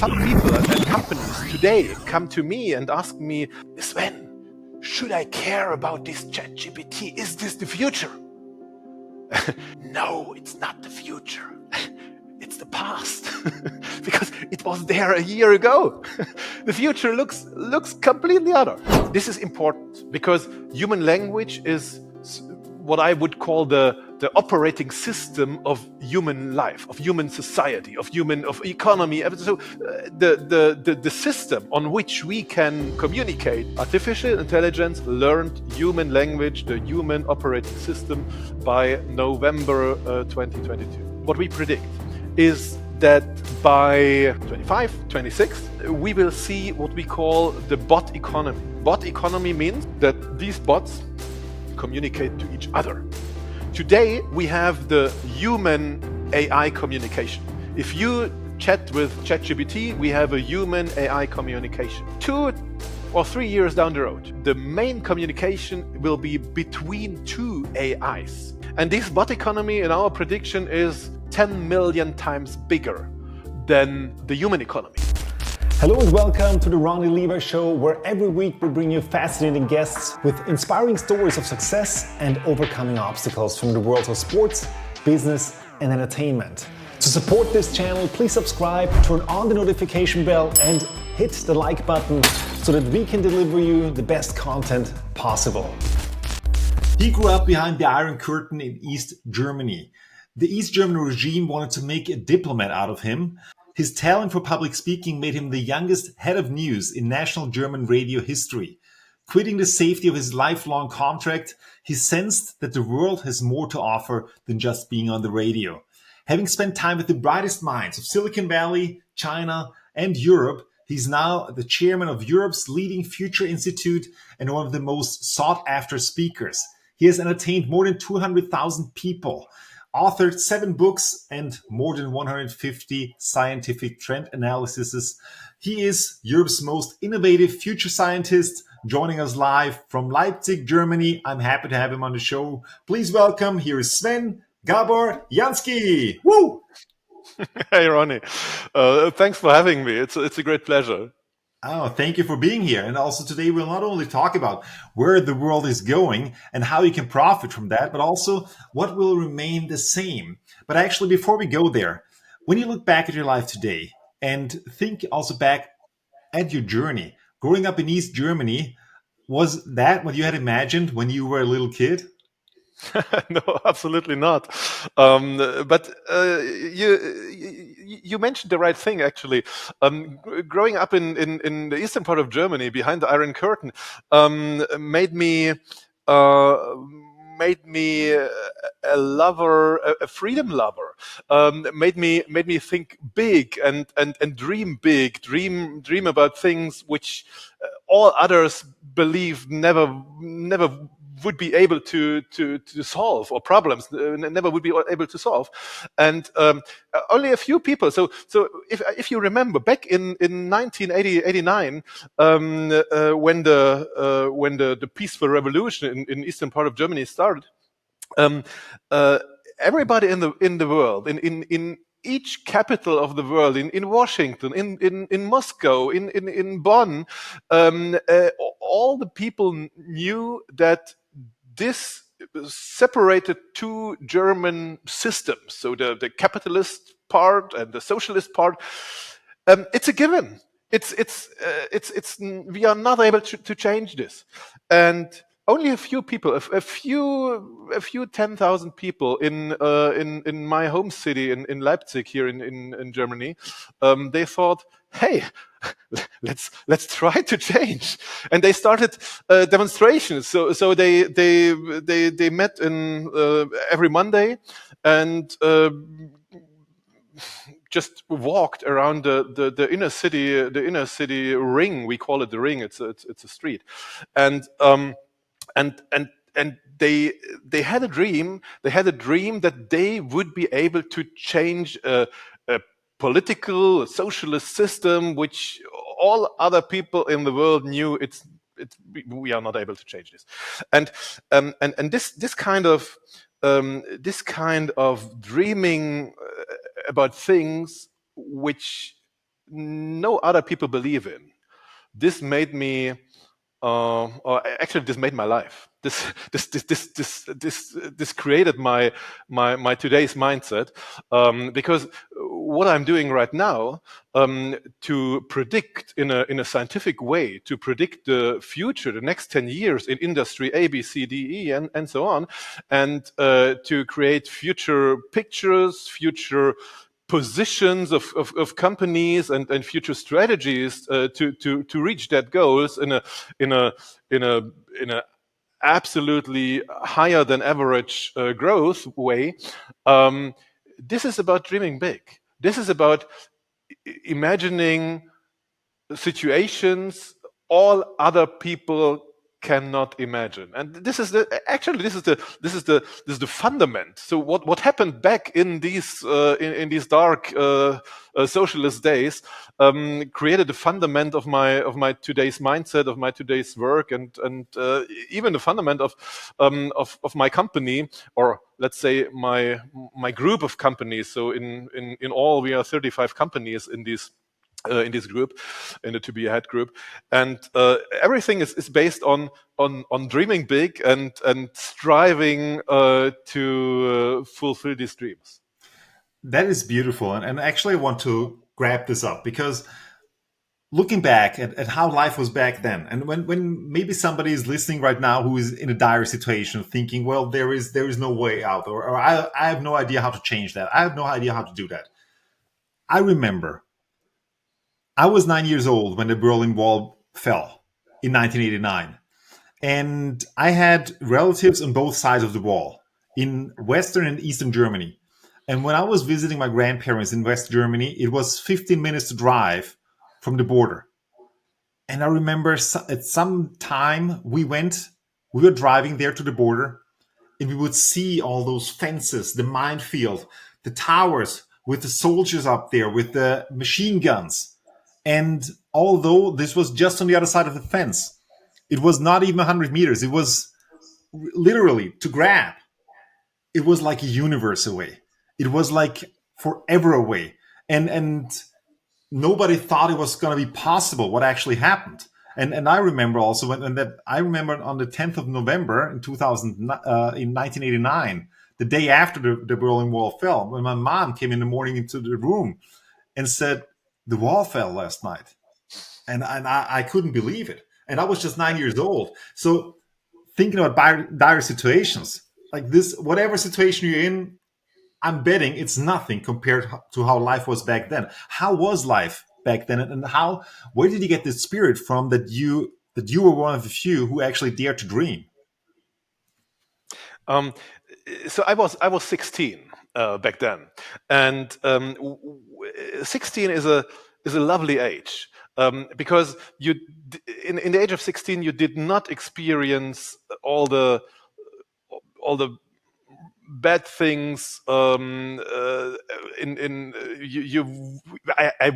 Some people and companies today come to me and ask me, Sven, should I care about this ChatGPT? Is this the future? No, it's not the future. It's the past. Because it was there a year ago. The future looks completely other. This is important because human language is what I would call the operating system of human life, of human society, of economy. So the system on which we can communicate. Artificial intelligence learned human language, the human operating system, by November 2022. What we predict is that by 25, 26, we will see what we call the bot economy. Bot economy means that these bots communicate to each other. Today, we have the human AI communication. If you chat with ChatGPT, we have a human AI communication. 2 or 3 years down the road, the main communication will be between two AIs. And this bot economy, in our prediction, is 10 million times bigger than the human economy. Hello and welcome to the Ronny Leber Show, where every week we bring you fascinating guests with inspiring stories of success and overcoming obstacles from the worlds of sports, business and entertainment. To support this channel, please subscribe, turn on the notification bell and hit the like button so that we can deliver you the best content possible. He grew up behind the Iron Curtain in East Germany. The East German regime wanted to make a diplomat out of him. His talent for public speaking made him the youngest head of news in national German radio history. Quitting the safety of his lifelong contract, he sensed that the world has more to offer than just being on the radio. Having spent time with the brightest minds of Silicon Valley, China, and Europe, he's now the chairman of Europe's leading future institute and one of the most sought-after speakers. He has entertained more than 200,000 people, authored 7 books and more than 150 scientific trend analyses. He is Europe's most innovative future scientist, joining us live from Leipzig, Germany. I'm happy to have him on the show. Please welcome, here is Sven Gabor Janszky. Woo! Hey, Ronny. Thanks for having me. It's a great pleasure. Oh, thank you for being here. And also today we'll not only talk about where the world is going and how you can profit from that, but also what will remain the same. But actually, before we go there, when you look back at your life today and think also back at your journey, growing up in East Germany, was that what you had imagined when you were a little kid? No, absolutely not. But you mentioned the right thing, actually. Growing up in the eastern part of Germany, behind the Iron Curtain, made me a lover, a freedom lover. Made me think big and dream big, dream about things which all others believe never would be able to solve, or problems never would be able to solve, and only a few people. So if you remember back in 1989, when the peaceful revolution in eastern part of Germany started, everybody in the world, in each capital of the world, in Washington, in Moscow, in Bonn, all the people knew that this separated two German systems. So the capitalist part and the socialist part. It's a given. It's we are not able to change this, and only a few people, a few 10,000 people in my home city in Leipzig here in Germany, they thought, hey, let's try to change, and they started demonstrations. So they met in every Monday and just walked around the inner city ring. We call it the ring. It's a street, and they had a dream. They had a dream that they would be able to change a political, socialist system, which all other people in the world knew we are not able to change this. And this kind of dreaming about things which no other people believe in. This made me, or actually, this made my life. This created my today's mindset, because what I'm doing right now, to predict in a scientific way, to predict the future, the next 10 years in industry A, B, C, D, E, and so on, and to create future pictures, future positions of companies and future strategies to reach that goals in a in a in a absolutely higher than average growth way. This is about dreaming big. This is about imagining situations all other people cannot imagine. And this is the fundament. So what happened back in these dark socialist days created the fundament of my today's mindset, of my today's work, and even the fundament of my company, or let's say my group of companies. So in all, we are 35 companies in this group, in the To Be Ahead group, and everything is based on dreaming big and striving to fulfill these dreams. That is beautiful. And actually, I want to grab this up because looking back at how life was back then, and when maybe somebody is listening right now who is in a dire situation, thinking, well, there is no way out, or I have no idea how to change that. I have no idea how to do that. I remember I was 9 years old when the Berlin Wall fell in 1989. And I had relatives on both sides of the wall in Western and Eastern Germany. And when I was visiting my grandparents in West Germany, it was 15 minutes to drive from the border. And I remember at some time we were driving there to the border, and we would see all those fences, the minefield, the towers with the soldiers up there with the machine guns. And although this was just on the other side of the fence, it was not even 100 meters. It was literally to grab. It was like a universe away. It was like forever away. And nobody thought it was going to be possible what actually happened. And I remember also when that I remember on the 10th of November in 2000 in 1989, the day after the Berlin Wall fell, when my mom came in the morning into the room and said, the wall fell last night. And I couldn't believe it. And I was just 9 years old. So thinking about dire situations like this, whatever situation you're in, I'm betting it's nothing compared to how life was back then. How was life back then, and where did you get this spirit from that you were one of the few who actually dared to dream? So I was 16 back then, and 16 is a lovely age, because in the age of 16 you did not experience all the bad things I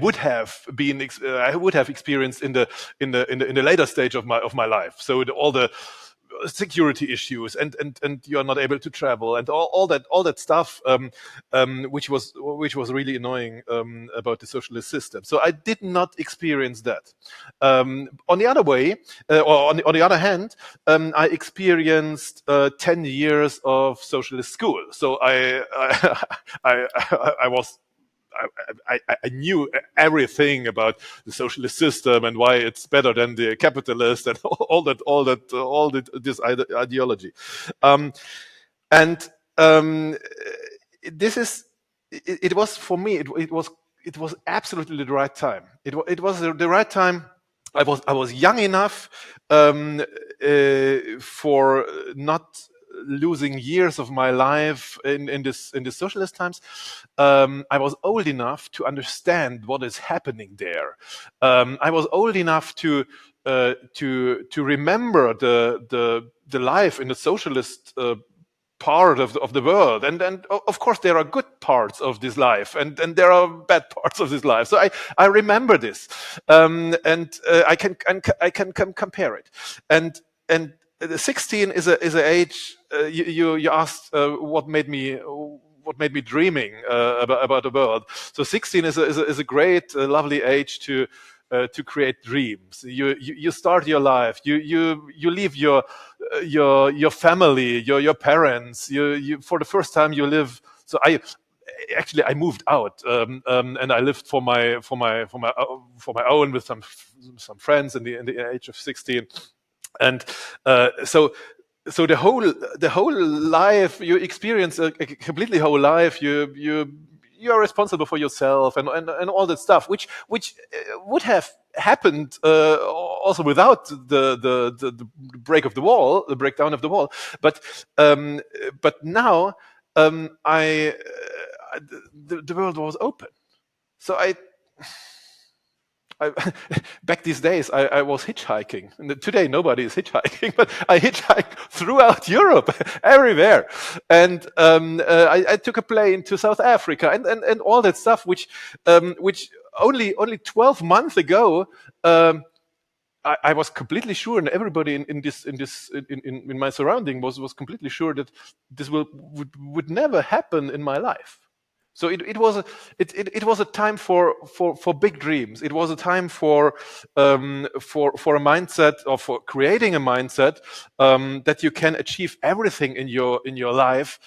would have experienced in the later stage of my life. So all the security issues and you are not able to travel and all that stuff, which was really annoying about the socialist system. So I did not experience that. On the other way, or on the other hand, I experienced 10 years of socialist school. So I was I knew everything about the socialist system and why it's better than the capitalist and this ideology, and this is it was for me. It was absolutely the right time. It was the right time. I was young enough for not losing years of my life in the socialist times. I was old enough to understand what is happening there. I was old enough to remember the life in the socialist part of the world, and of course there are good parts of this life and there are bad parts of this life. So I remember this, and I can compare it, and the 16 is a age. You asked what made me what made me dreaming about the world. So 16 is a great, lovely age to create dreams. You start your life. You leave your family, your parents. You for the first time you live. So I moved out, and I lived for my own with some friends in the age of 16, and so the whole life you experience a completely whole life. You are responsible for yourself and all that stuff, which would have happened also without the break of the wall, the breakdown of the wall. But now the world was open. So I back these days, I was hitchhiking. And today, nobody is hitchhiking, but I hitchhiked throughout Europe, everywhere. And I took a plane to South Africa and all that stuff, which only 12 months ago, I was completely sure, and everybody in my surrounding was completely sure that this would never happen in my life. So it was a time for big dreams. It was a time for a mindset, or for creating a mindset that you can achieve everything in your life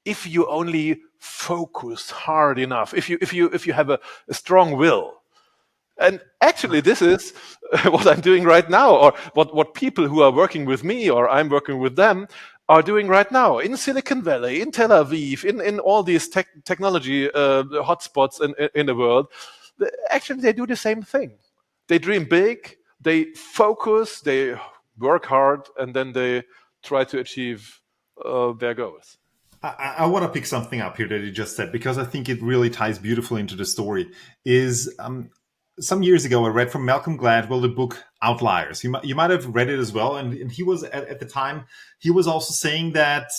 if you only focus hard enough. If you have a strong will. And actually, this is what I'm doing right now, or what people who are working with me, or I'm working with them, are doing right now in Silicon Valley, in Tel Aviv, in all these technology hotspots in the world. Actually, they do the same thing. They dream big, they focus, they work hard, and then they try to achieve their goals. I want to pick something up here that you just said, because I think it really ties beautifully into the story. Is some years ago, I read from Malcolm Gladwell the book Outliers. You might have read it as well. And he was, at the time, he was also saying that,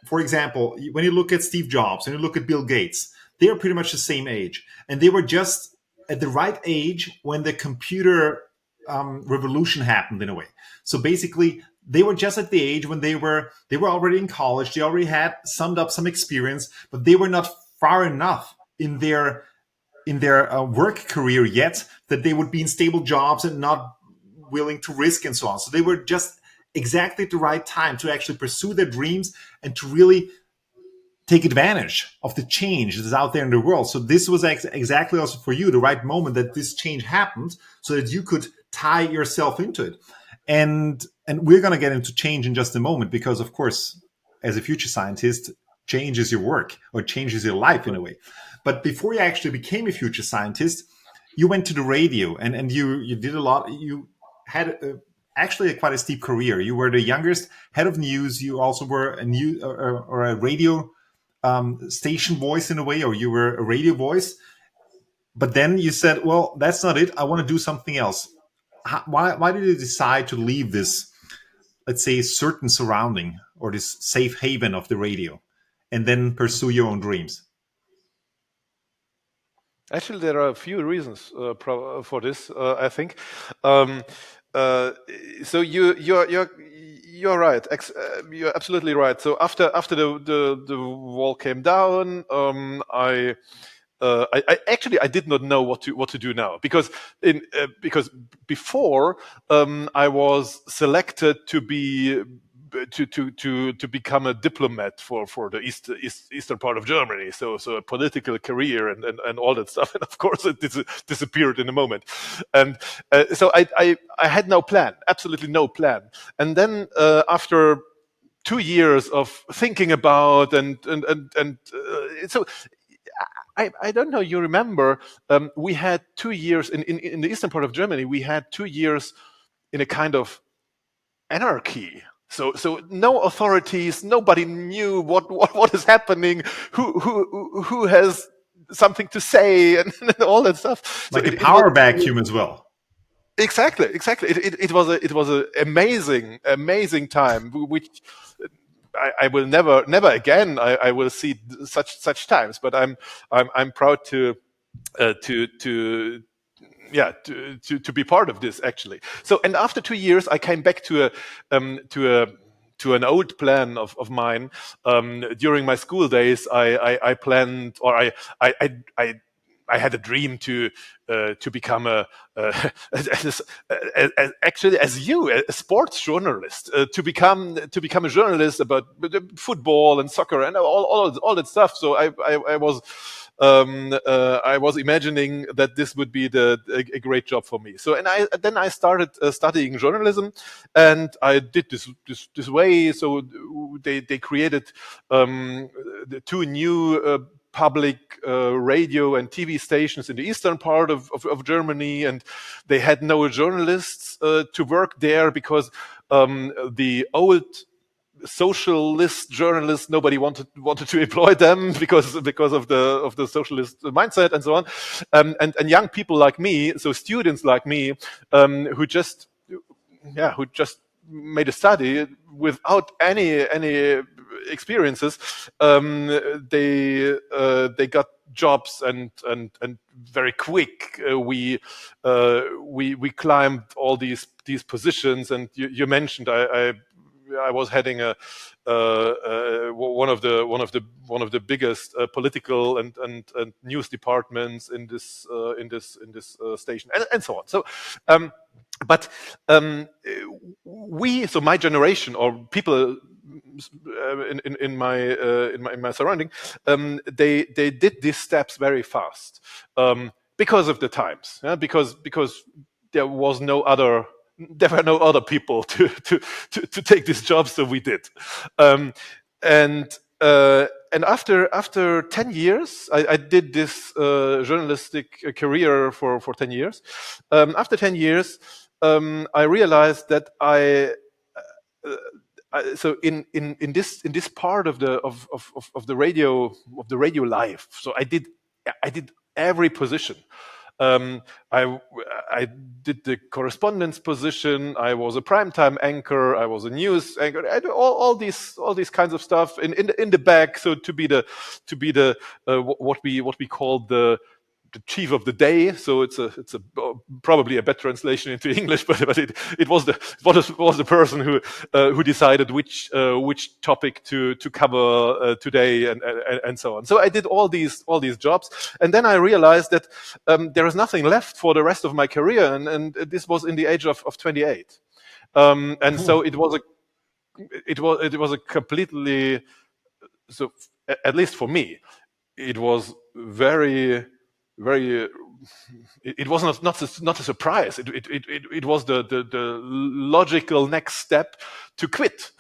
for example, when you look at Steve Jobs and you look at Bill Gates, they are pretty much the same age. And they were just at the right age when the computer revolution happened, in a way. So basically, they were just at the age when they were already in college. They already had summed up some experience, but they were not far enough in their work career yet that they would be in stable jobs and not willing to risk and so on. So they were just exactly at the right time to actually pursue their dreams and to really take advantage of the change that is out there in the world. So this was exactly also for you the right moment that this change happened, so that you could tie yourself into it. And we're going to get into change in just a moment, because of course, as a future scientist, change is your work, or changes your life in a way. But before you actually became a future scientist, you went to the radio and you did a lot. You had actually quite a steep career. You were the youngest head of news. You also were a new or a radio station voice in a way, or you were a radio voice. But then you said, well, that's not it. I want to do something else. Why did you decide to leave this, let's say, certain surrounding, or this safe haven of the radio, and then pursue your own dreams? Actually, there are a few reasons for this. I think. So you're right. You're absolutely right. So after the wall came down, I actually I did not know what to do now, because before I was selected to be to become a diplomat for the eastern part of Germany, so a political career and all that stuff, and of course it disappeared in a moment, and so I had no plan, absolutely no plan, and then after 2 years of thinking about and so I don't know. You remember we had 2 years in the eastern part of Germany. We had 2 years in a kind of anarchy. So no authorities. Nobody knew what is happening. Who has something to say and all that stuff. Like a power vacuum as well. Exactly. It was an amazing time, which I will never again. I will see such times. But I'm proud to be part of this, actually. So, and after 2 years, I came back to a to an old plan of mine. During my school days, I planned, or I had a dream to become actually as you, a sports journalist, to become a journalist about football and soccer and all that stuff. So I was imagining that this would be a great job for me. So then I started studying journalism, and I did this way. So they created the two new public radio and TV stations in the eastern part of Germany, and they had no journalists to work there because the old socialist journalists, nobody wanted to employ them because of the socialist mindset and so on, and young people like me, so students like me, who just made a study without any experiences. They got jobs, and very quick we climbed all these positions. And you mentioned I was heading one of the biggest political and news departments in this station, and so on. So. But so my generation, or people in my surrounding, they did these steps very fast, because of the times, because there were no other people to take this job, so we did. And after 10 years, I did this journalistic career for 10 years. After 10 years, I realized that so in this part of the radio life, so I did every position. I did the correspondence position. I was a primetime anchor. I was a news anchor. I did all these kinds of stuff in the back. So to be the what we call the chief of the day. So it's probably a better translation into English, but it was the person who decided which topic to cover today, and so on. So I did all these jobs, and then I realized that there is nothing left for the rest of my career, and this was in the age of 28, and so it was a completely, so at least for me, it was very it was not a surprise. It was the logical next step to quit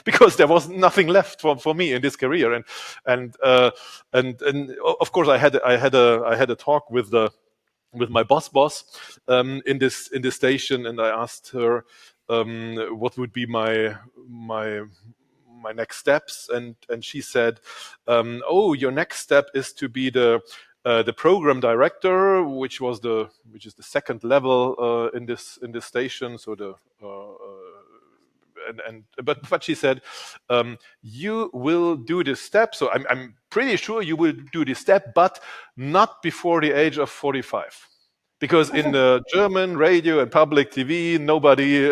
because there was nothing left for me in this career. And of course I had a talk with my boss in this station, and I asked her what would be my next steps, and she said, "Oh, your next step is to be the program director," which is the second level in this station. So but she said, "You will do this step. So I'm pretty sure you will do this step, but not before the age of 45." Because in the German radio and public TV, nobody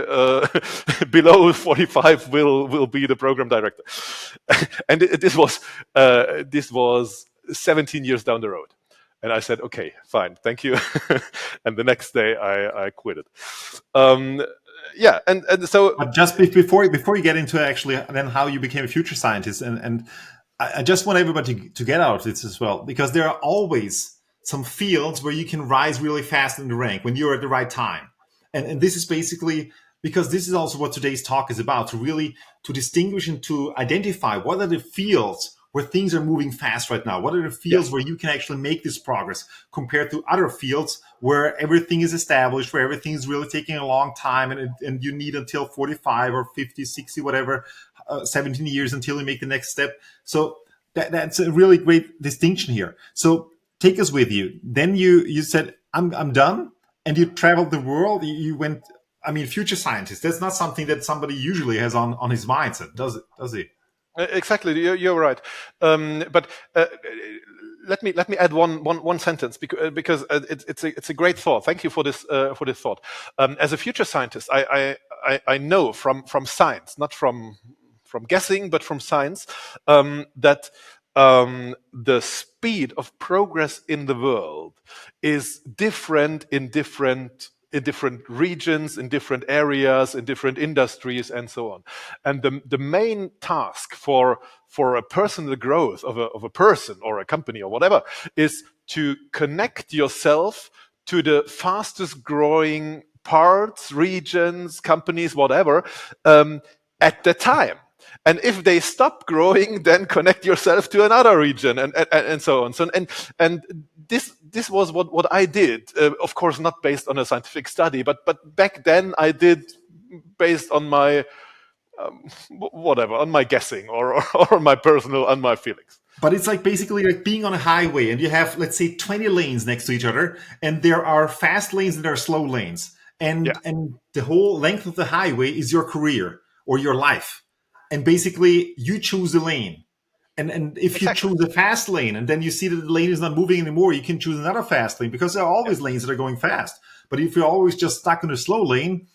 below 45 will be the program director, and this was 17 years down the road. And I said, "Okay, fine, thank you." And the next day, I quit it. Yeah, and so. But just before you get into actually then how you became a future scientist, and I just want everybody to get out of this as well, because there are always some fields where you can rise really fast in the rank when you're at the right time. And this is basically, because this is also what today's talk is about, to distinguish and to identify what are the fields where things are moving fast right now. What are the fields where you can actually make this progress compared to other fields where everything is established, where everything is really taking a long time, and you need until 45 or 50, 60, whatever, 17 years until you make the next step. So that's a really great distinction here. So take us with you. Then you said, I'm done. And you traveled the world. You went, future scientist. That's not something that somebody usually has on his mindset, does he? Exactly, you're right. But let me add one sentence, because it's a great thought. Thank you for this thought. As a future scientist, I know from science, not from from guessing, but from science, that the speed of progress in the world is different in different regions, in different areas, in different industries, and so on. And the main task for a personal growth of a person or a company or whatever is to connect yourself to the fastest growing parts, regions, companies, whatever, at the time. And if they stop growing, then connect yourself to another region, and so on. So and this was what I did. Of course, not based on a scientific study, but back then I did based on my whatever, on my guessing or my personal, on my feelings. But it's like basically like being on a highway and you have, let's say, 20 lanes next to each other, and there are fast lanes and there are slow lanes. And the whole length of the highway is your career or your life. And basically you choose the lane. And if you choose a fast lane and then you see that the lane is not moving anymore, you can choose another fast lane, because there are always lanes that are going fast. But if you're always just stuck in a slow lane,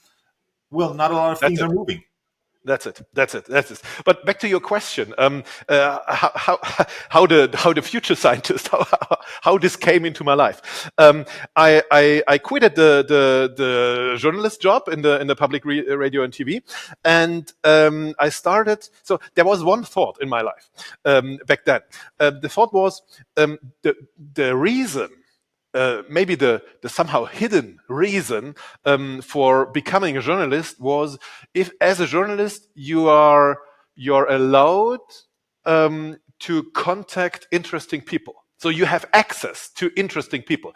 well, not a lot of things are moving. That's it. But back to your question, how the future scientist, how this came into my life. I quitted the journalist job in the public radio and TV, and I started. So there was one thought in my life back then. The thought was the reason. Maybe the somehow hidden reason for becoming a journalist was, if as a journalist you're allowed to contact interesting people. So you have access to interesting people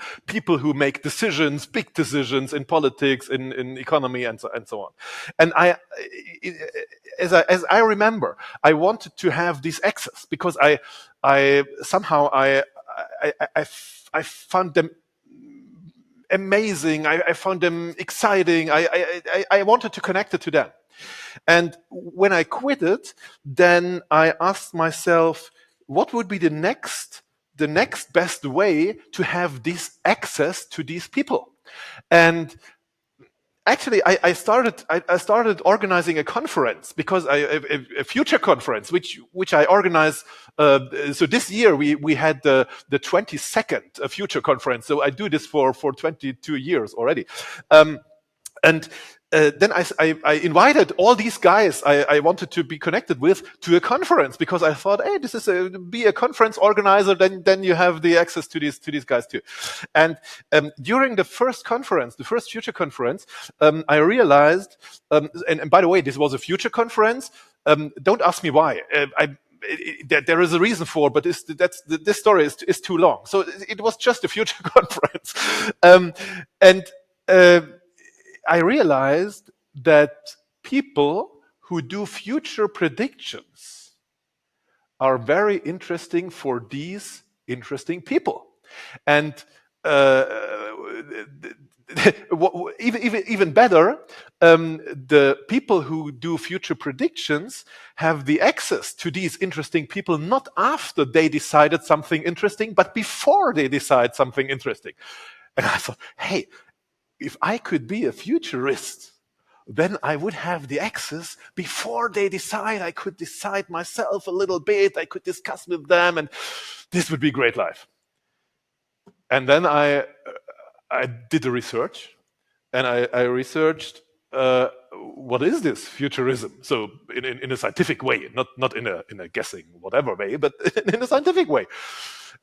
who make decisions, big decisions in politics, in economy, and so on. And as I remember, I wanted to have this access because I found them amazing. I found them exciting. I wanted to connect it to them. And when I quit it, then I asked myself, what would be the next best way to have this access to these people? And actually, I started organizing a conference, because a future conference, which I organized. So this year we had the 22nd future conference. So I do this for 22 years already, and then I invited all these guys I wanted to be connected with to a conference, because I thought, hey, this is be a conference organizer, then you have the access to these guys too. And during the first conference, the first future conference, I realized, and by the way, this was a future conference. Don't ask me why. There is a reason for, but this story is too long. So it was just a future conference, and I realized that people who do future predictions are very interesting for these interesting people. And even better, the people who do future predictions have the access to these interesting people not after they decided something interesting, but before they decide something interesting. And I thought, hey, if I could be a futurist, then I would have the access before they decide. I could decide myself a little bit. I could discuss with them, and this would be great life. And then I did the research, and I researched what is this futurism? So in a scientific way, not in a guessing whatever way, but in a scientific way.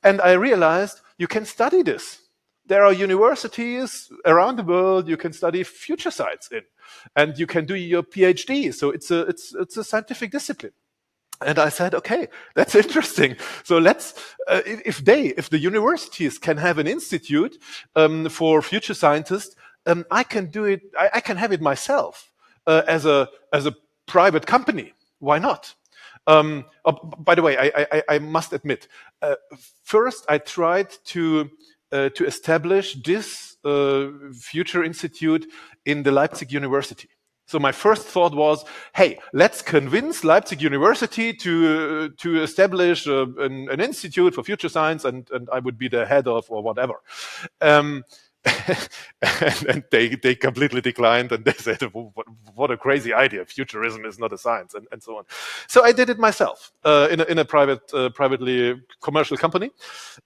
And I realized you can study this. There are universities around the world you can study future science in, and you can do your PhD. So it's a scientific discipline. And I said, okay, that's interesting. So let's, if the universities can have an institute for future scientists, I can do it. I can have it myself as a private company. Why not? By the way, I must admit, first I tried to establish this future institute in the Leipzig University. So my first thought was, hey, let's convince Leipzig University to establish an institute for future science, and I would be the head of or whatever. and they completely declined, and they said, what a crazy idea, futurism is not a science, and so on. So I did it myself in a privately commercial company.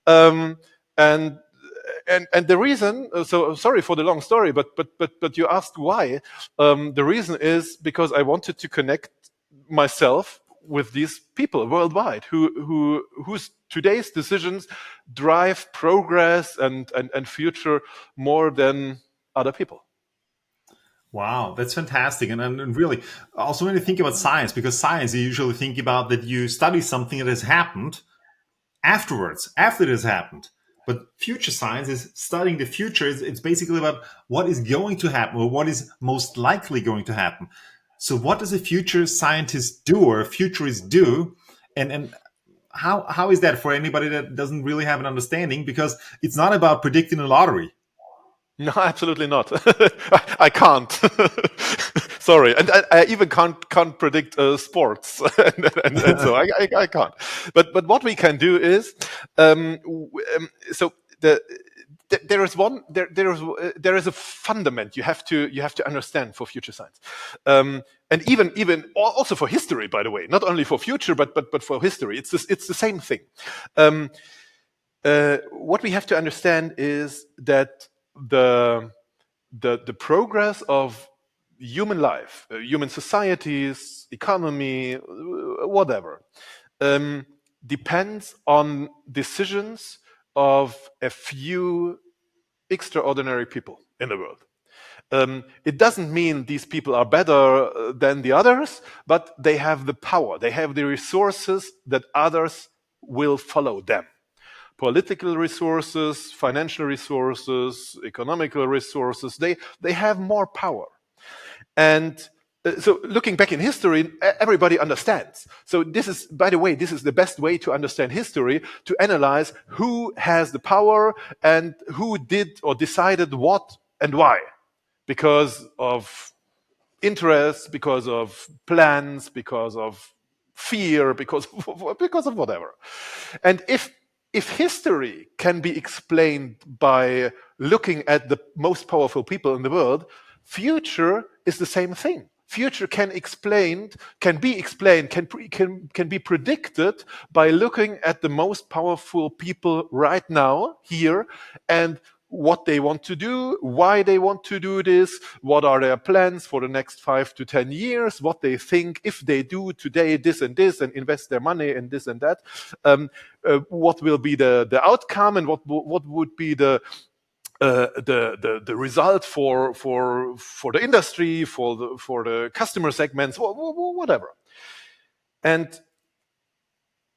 um, and and the reason, so sorry for the long story, but you asked why. The reason is because I wanted to connect myself with these people worldwide whose today's decisions drive progress and future more than other people. Wow, that's fantastic. And really, also when you think about science, because science, you usually think about that you study something that has happened afterwards, after it has happened. But future science is studying the future. It's basically about what is going to happen or what is most likely going to happen. So, what does a future scientist do or a futurist do? And how is that for anybody that doesn't really have an understanding? Because it's not about predicting a lottery. No, absolutely not. I can't. Sorry, and I even can't predict sports, and so I can't. But what we can do is, so there is one there is a fundament you have to understand for future science, and even also for history, by the way, not only for future but for history. It's the same thing. Um, what we have to understand is that the progress of human life, human societies, economy, whatever, um, depends on decisions of a few extraordinary people in the world. It doesn't mean these people are better than the others, but they have the power, they have the resources that others will follow them. Political resources, financial resources, economical resources, they have more power. And so looking back in history, everybody understands. So this is, by the way, this is the best way to understand history, to analyze who has the power and who did or decided what and why. Because of interests, because of plans, because of fear, because of whatever. And if history can be explained by looking at the most powerful people in the world, future is the same thing. Future can be explained, can be predicted by looking at the most powerful people right now, here, and what they want to do, why they want to do this, what are their plans for the next 5 to 10 years, what they think if they do today this and this and invest their money in this and that, what will be the outcome, and what would be the result for the industry, for the customer segments, whatever. And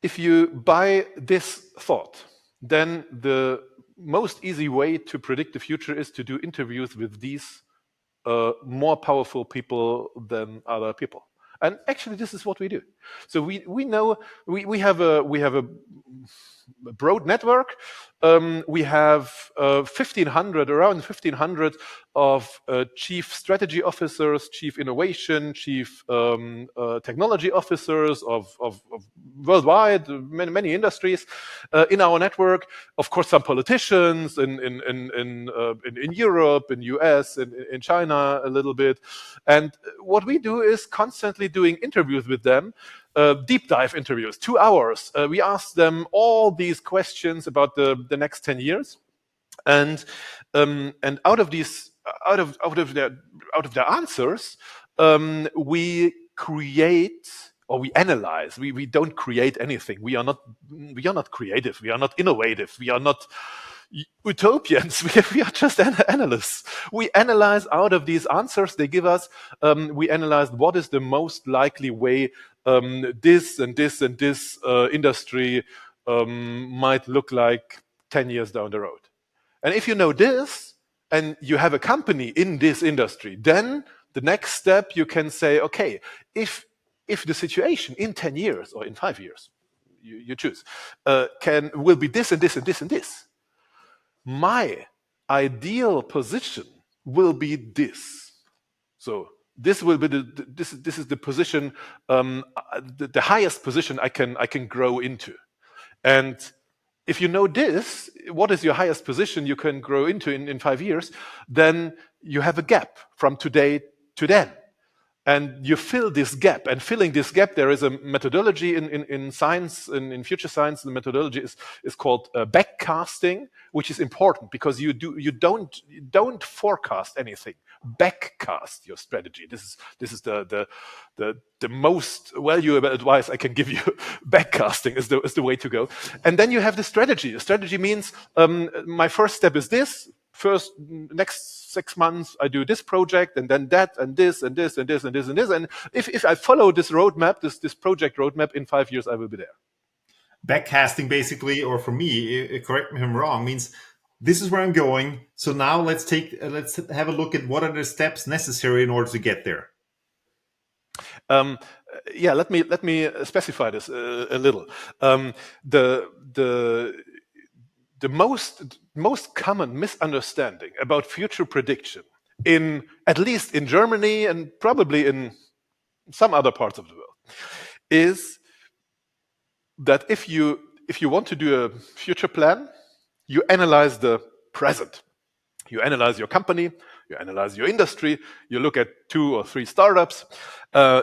if you buy this thought, then the most easy way to predict the future is to do interviews with these more powerful people than other people. And actually, this is what we do. So we know we have a broad network. We have 1,500, around 1,500 of chief strategy officers, chief innovation, chief technology officers of worldwide, many industries in our network. Of course, some politicians in Europe, in US, in China a little bit. And what we do is constantly doing interviews with them, deep dive interviews, 2 hours. We ask them all these questions about the next 10 years. And out of these, out of their answers, we create or we analyze. We don't create anything. We are not creative. We are not innovative. We are not utopians. We are just analysts. We analyze out of these answers they give us. We analyze what is the most likely way this and this and this industry might look like 10 years down the road. And if you know this and you have a company in this industry, then the next step you can say, okay, if the situation in 10 years or in 5 years, you choose, will be this and this and this and this, my ideal position will be this. So this will be this is the position, the highest position I can grow into. And if you know this, what is your highest position you can grow into in 5 years, then you have a gap from today to then. And you fill this gap. And filling this gap, there is a methodology in science, in future science. The methodology is called backcasting, which is important because you don't forecast anything. Backcast your strategy. This is the most valuable advice I can give you. Backcasting is the way to go. And then you have the strategy. A strategy means my first step is this. First, next 6 months, I do this project, and then that, and this, and this, and this, and this, and this. And if I follow this roadmap, this project roadmap, in 5 years, I will be there. Backcasting, basically, or for me, correct me if I'm wrong, means this is where I'm going. So now let's have a look at what are the steps necessary in order to get there. Yeah, let me specify this a little. The most common misunderstanding about future prediction, at least in Germany and probably in some other parts of the world, is that if you want to do a future plan, you analyze the present. You analyze your company, you analyze your industry, you look at 2 or 3 startups,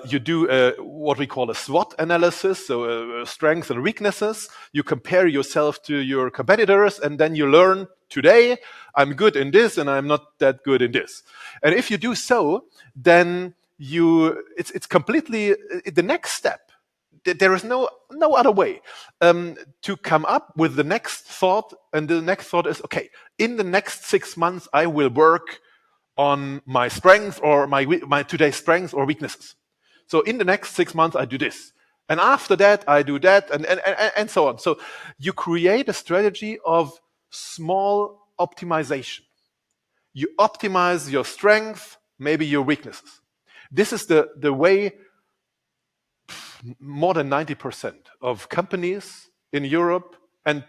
you do what we call a SWOT analysis, so strengths and weaknesses. You compare yourself to your competitors, and then you learn, today I'm good in this and I'm not that good in this. And if you do so, then it's completely the next step. There is no other way to come up with the next thought, and the next thought is, okay, in the next 6 months I will work on my strengths or my today's strengths or weaknesses. So in the next 6 months I do this, and after that I do that, and so on. So you create a strategy of small optimization. You optimize your strength, maybe your weaknesses. This is the way more than 90% of companies in Europe, and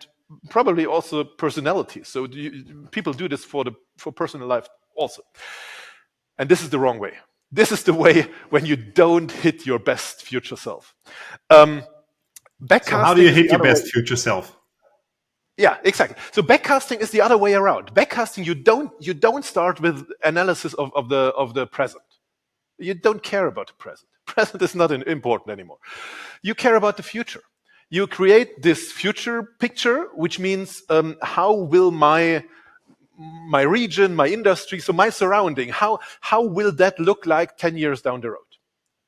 probably also personalities. So people do this for personal life also. And this is the wrong way. This is the way when you don't hit your best future self. So how do you hit your best future self? Yeah, exactly. So backcasting is the other way around. Backcasting, you don't start with analysis of the present. You don't care about the present. Present is not important anymore. You care about the future. You create this future picture, which means how will my region, my industry, so my surrounding, how will that look like 10 years down the road?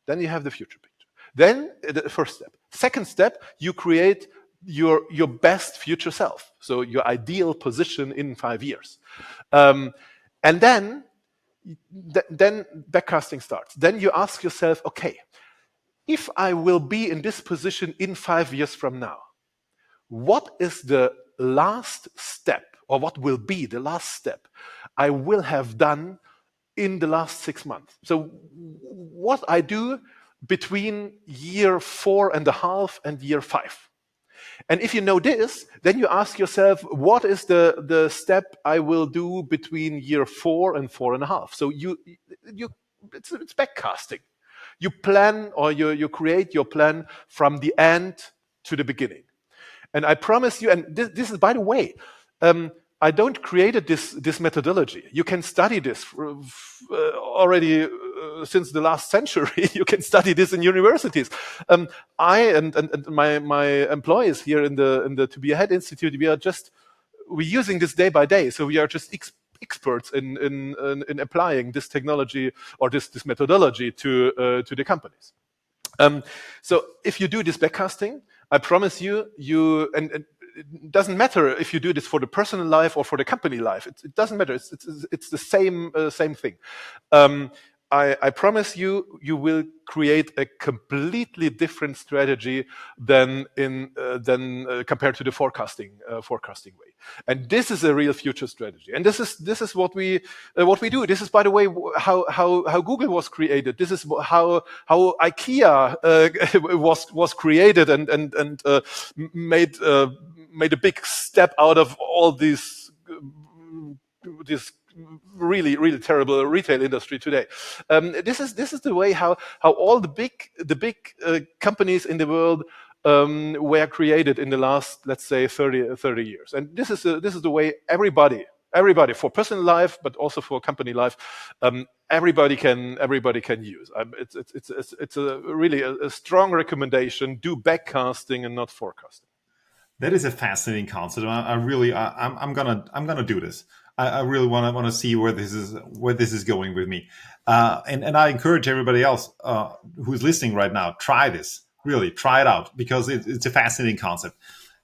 Then you have the future picture. Then the first step. Second step, you create your best future self. So your ideal position in 5 years. And then backcasting starts. Then you ask yourself, okay, if I will be in this position in 5 years from now, what is the last step, or what will be the last step I will have done in the last 6 months? So what I do between year 4.5 and year 5. And if you know this, then you ask yourself, what is the step I will do between year 4 and 4.5? So it's backcasting. You plan, or you create your plan from the end to the beginning. And I promise you, and this is, by the way, I don't create this methodology. You can study this already since the last century. You can study this in universities. I and my employees here in the To Be Ahead Institute, we're using this day by day. So we are just experts in applying this technology or this methodology to the companies. So if you do this backcasting, I promise you, and it doesn't matter if you do this for the personal life or for the company life. It doesn't matter. It's the same thing. I promise you will create a completely different strategy than compared to the forecasting way. And this is a real future strategy. And this is what we do. This is, by the way, how Google was created. This is how IKEA was created and made a big step out of all this really, really terrible retail industry today. This is the way how all the big companies in the world were created in the last, let's say, 30 years. And this is the way everybody for personal life, but also for company life, everybody can use. It's a really a strong recommendation. Do backcasting and not forecasting. That is a fascinating concept. I'm gonna do this. I really want to see where this is going with me. And I encourage everybody else who's listening right now, try this. Really, try it out, because it's a fascinating concept.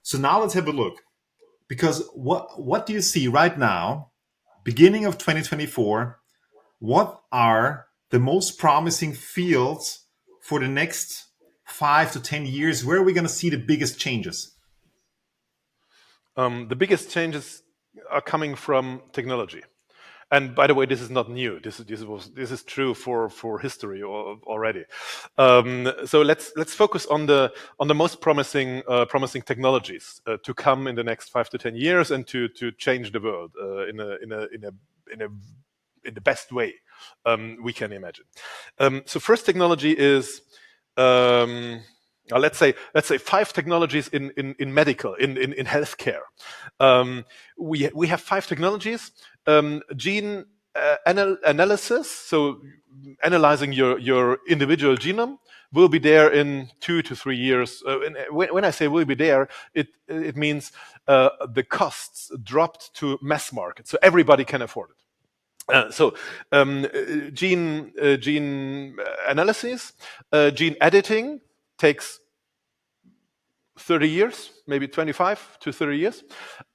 So now let's have a look. Because what do you see right now, beginning of 2024? What are the most promising fields for the next 5 to 10 years? Where are we going to see the biggest changes? The biggest changes are coming from technology. And by the way, this is not new. This is true for history already. So let's focus on the most promising technologies to come in the next 5 to 10 years, and to change the world in the best way we can imagine. So first technology is. Let's say 5 technologies in medical, in healthcare. We have 5 technologies. Gene analysis, so analyzing your individual genome, will be there in 2 to 3 years. When I say will be there, it means the costs dropped to mass market, so everybody can afford it. Gene analysis, gene editing takes 30 years, maybe 25 to 30 years.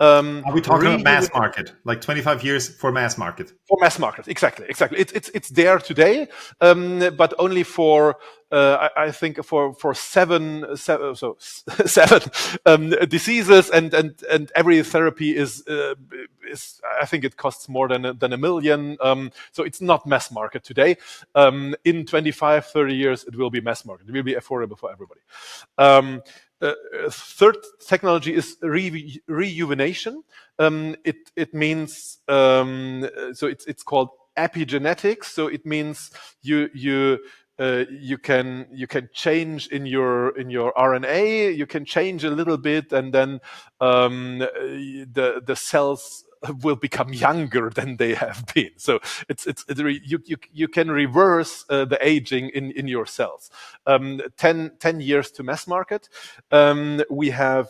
Are we talking about mass market, like 25 years for mass market? For mass market, exactly. It's there today, but only for I think for seven diseases, and every therapy is I think it costs more than $1 million. So it's not mass market today. In 25, 30 years, it will be mass market. It will be affordable for everybody. Third technology is rejuvenation. It means so it's called epigenetics. So it means you can change in your RNA. You can change a little bit, and then the cells will become younger than they have been. So you can reverse the aging in your cells. 10 years to mass market. We have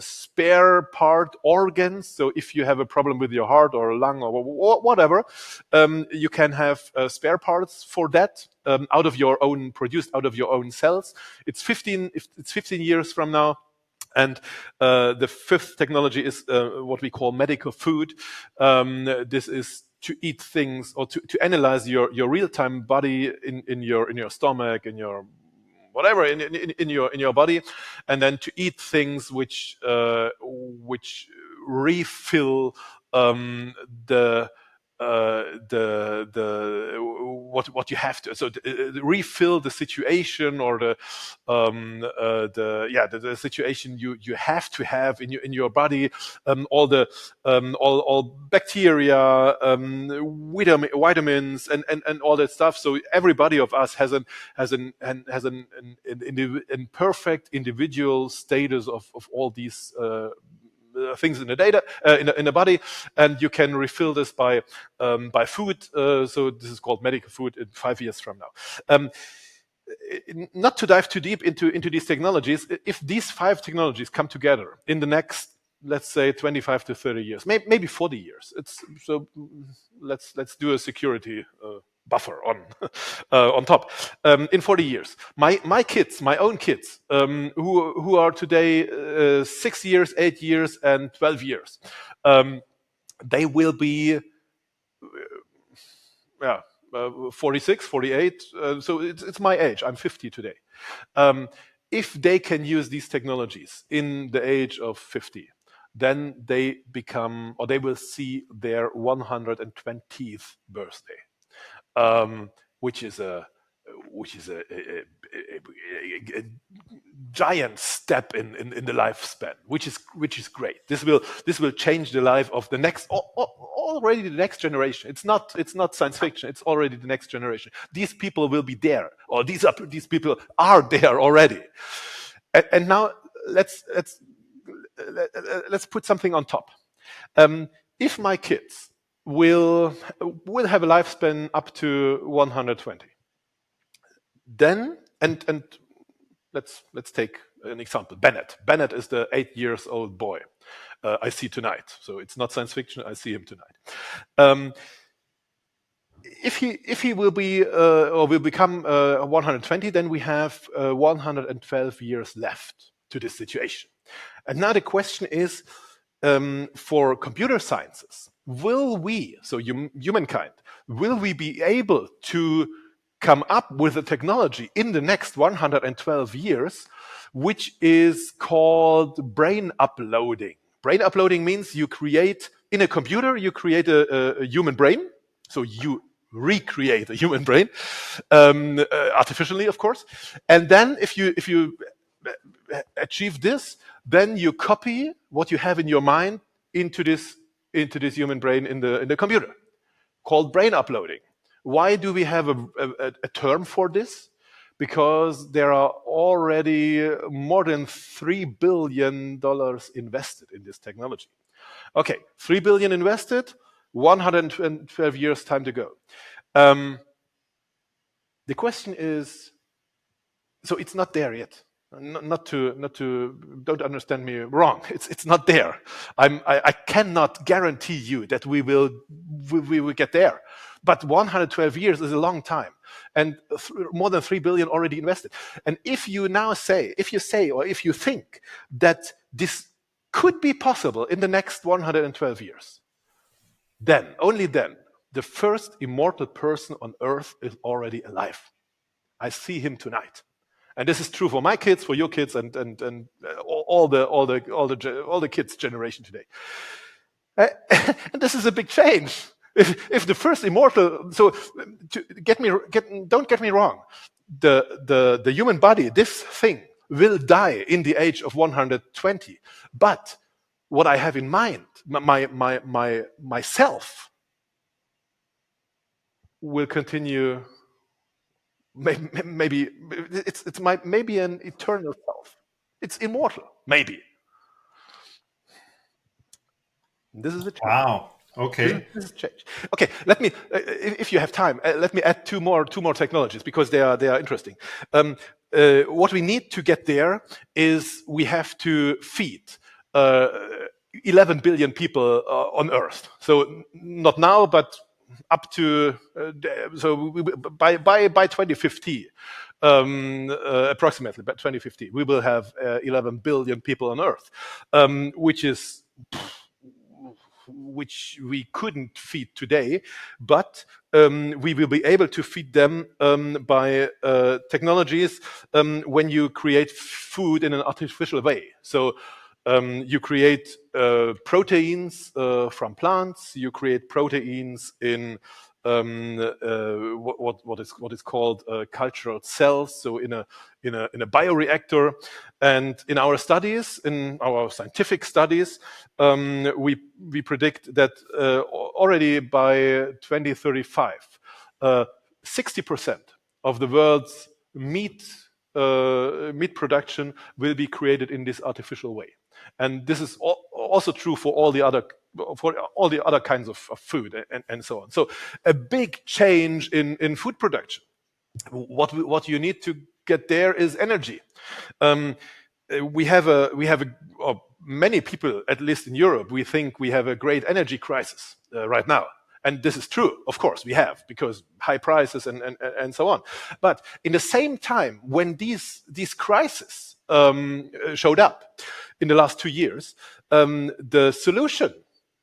spare part organs. So if you have a problem with your heart or lung or whatever, you can have spare parts for that, produced out of your own cells. It's 15 years from now. And the 5th technology is what we call medical food. This is to eat things, or to analyze your real-time body in your stomach, in your whatever in your body, and then to eat things which refill what you have to, so refill the situation, or the situation you have to have in your body, all bacteria, vitamins, and all that stuff. So everybody of us has an perfect individual status of all these things in the data in the body, and you can refill this by food. So this is called medical food in 5 years from now. Not to dive too deep into these technologies, if these 5 technologies come together in the next, let's say, 25 to 30 years, maybe 40 years, let's do a security buffer on top. In 40 years, my own kids, who are today 6 years, 8 years, and 12 years, they will be 46, 48. So it's my age. I'm 50 today. If they can use these technologies in the age of 50, then they will see their 120th birthday, which is a giant step in the lifespan, which is great. This will change the life of the next, already the next generation. It's not science fiction. It's already the next generation. These people will be there, or these people are there already. And now let's put something on top. If my kids will have a lifespan up to 120, then and let's take an example. Bennett is the 8 years old boy I see tonight. So it's not science fiction. I see him tonight. If he will be or will become 120, then we have 112 years left to this situation. And now the question is, for computer sciences, will we, so humankind, will we be able to come up with a technology in the next 112 years, which is called brain uploading? Brain uploading means you create, in a computer, you create a human brain. So you recreate a human brain, artificially, of course. And then if you achieve this, then you copy what you have in your mind into this human brain in the computer, called brain uploading. Why do we have a term for this? Because there are already more than $3 billion invested in this technology. Okay, 3 billion invested, 112 years time to go. The question is, so it's not there yet. Not to don't understand me wrong. It's not there. I cannot guarantee you that we will get there. But 112 years is a long time, and more than 3 billion already invested. And if you think that this could be possible in the next 112 years, then, only then, the first immortal person on Earth is already alive. I see him tonight. And this is true for my kids, for your kids, and all the kids' generation today. And this is a big change. If the first immortal, so don't get me wrong, the human body, this thing, will die in the age of 120. But what I have in mind, myself, will continue. Maybe maybe an eternal self. It's immortal, maybe. This is a change. Wow. Okay. This is a change. Okay, let me, if you have time, let me add two more technologies, because they are interesting. What we need to get there is we have to feed 11 billion people on Earth. So not now, but up to by 2050, approximately by 2050, we will have 11 billion people on Earth, which we couldn't feed today, but we will be able to feed them by technologies when you create food in an artificial way. So you create proteins from plants. You create proteins in what is called cultural cells. So in a bioreactor, and in our studies, in our scientific studies, we predict that already by 2035, 60% of the world's meat production will be created in this artificial way. And this is also true for all the other kinds of food and so on. So a big change in food production. What you need to get there is energy. Many people, at least in Europe, we think we have a great energy crisis right now. And this is true, of course, we have, because high prices and so on. But in the same time, when these crises showed up in the last 2 years, the solution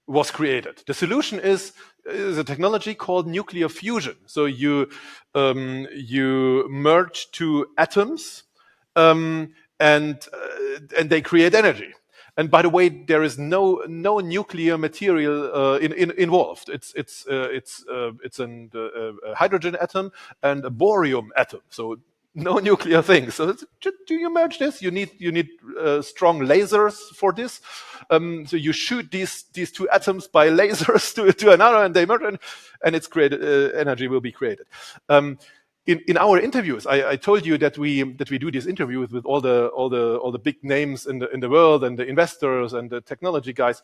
was created. The solution is a technology called nuclear fusion. So you merge two atoms, and they create energy. And by the way, there is no nuclear material involved. It's a hydrogen atom and a borium atom. So no nuclear thing. So do you merge this? You need strong lasers for this. So you shoot these two atoms by lasers to another, and they merge, and it's created. Energy will be created. in our interviews, I told you that we do these interviews with all the big names in the world and the investors and the technology guys.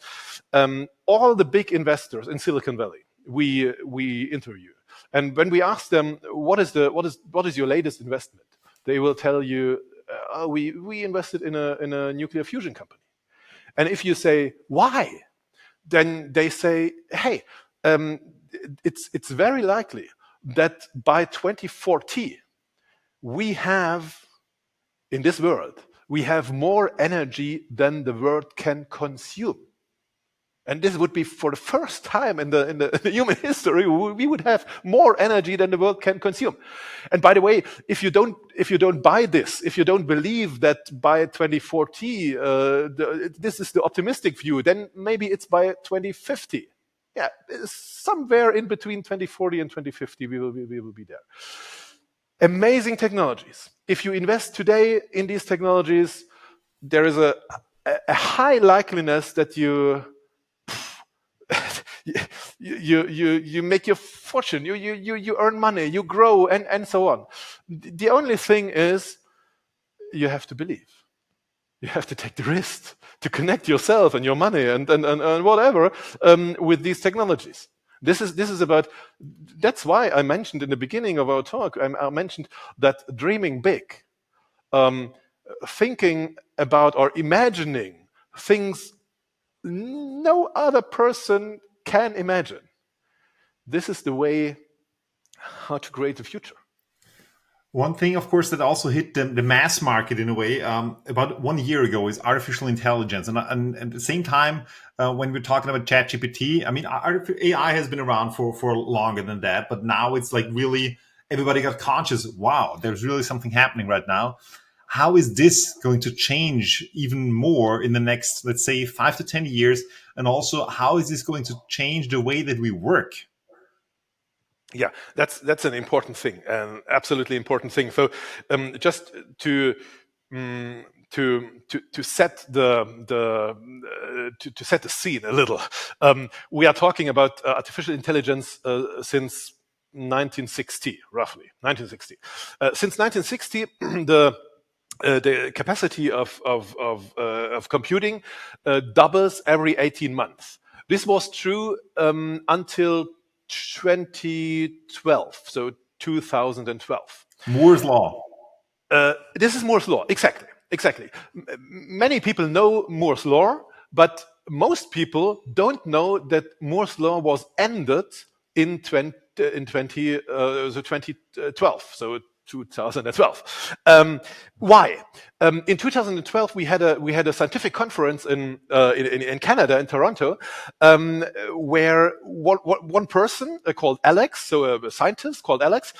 All the big investors in Silicon Valley we interview, and when we ask them what is your latest investment, they will tell you we invested in a nuclear fusion company. And if you say why, then they say, hey, it's very likely that by 2040 in this world we have more energy than the world can consume. And this would be for the first time in the human history, we would have more energy than the world can consume. And by the way, if you don't buy this, if you don't believe that by 2040 this is the optimistic view, then maybe it's by 2050. Yeah, somewhere in between 2040 and 2050 we will be there. Amazing technologies. If you invest today in these technologies, there is a high likeliness that you make your fortune, you earn money, you grow, and so on. The only thing is you have to believe. You have to take the risk to connect yourself and your money and whatever with these technologies. This is about. That's why I mentioned in the beginning of our talk. I mentioned that dreaming big, thinking about or imagining things no other person can imagine. This is the way how to create the future. One thing, of course, that also hit the mass market in a way about 1 year ago is artificial intelligence. And at the same time, when we're talking about ChatGPT, I mean, AI has been around for longer than that. But now it's like really everybody got conscious. Wow, there's really something happening right now. How is this going to change even more in the next, let's say, 5 to 10 years? And also, how is this going to change the way that we work? Yeah, that's an important thing, an absolutely important thing. So, just to set to set the scene a little, we are talking about artificial intelligence since 1960, roughly 1960. Since 1960, the capacity of computing doubles every 18 months. This was true until 2012, so 2012. Moore's law. This is Moore's law, exactly. Many people know Moore's law, but most people don't know that Moore's law was ended in 2012. So 2012. Why? In 2012, we had a scientific conference in Canada, in Toronto, where one person called Alex, so a scientist called Alex,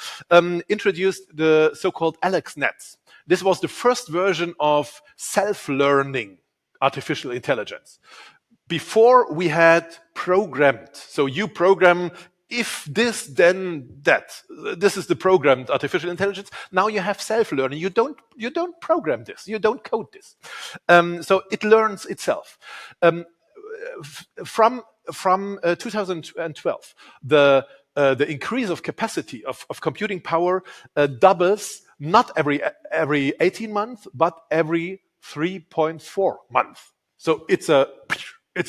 introduced the so-called AlexNets. This was the first version of self-learning artificial intelligence. Before we had programmed, so you program if this, then that. This is the programmed artificial intelligence. Now you have self-learning. You don't program this. You don't code this. So it learns itself. From 2012, the increase of capacity of computing power doubles not every 18 months, but every 3.4 months. So it's a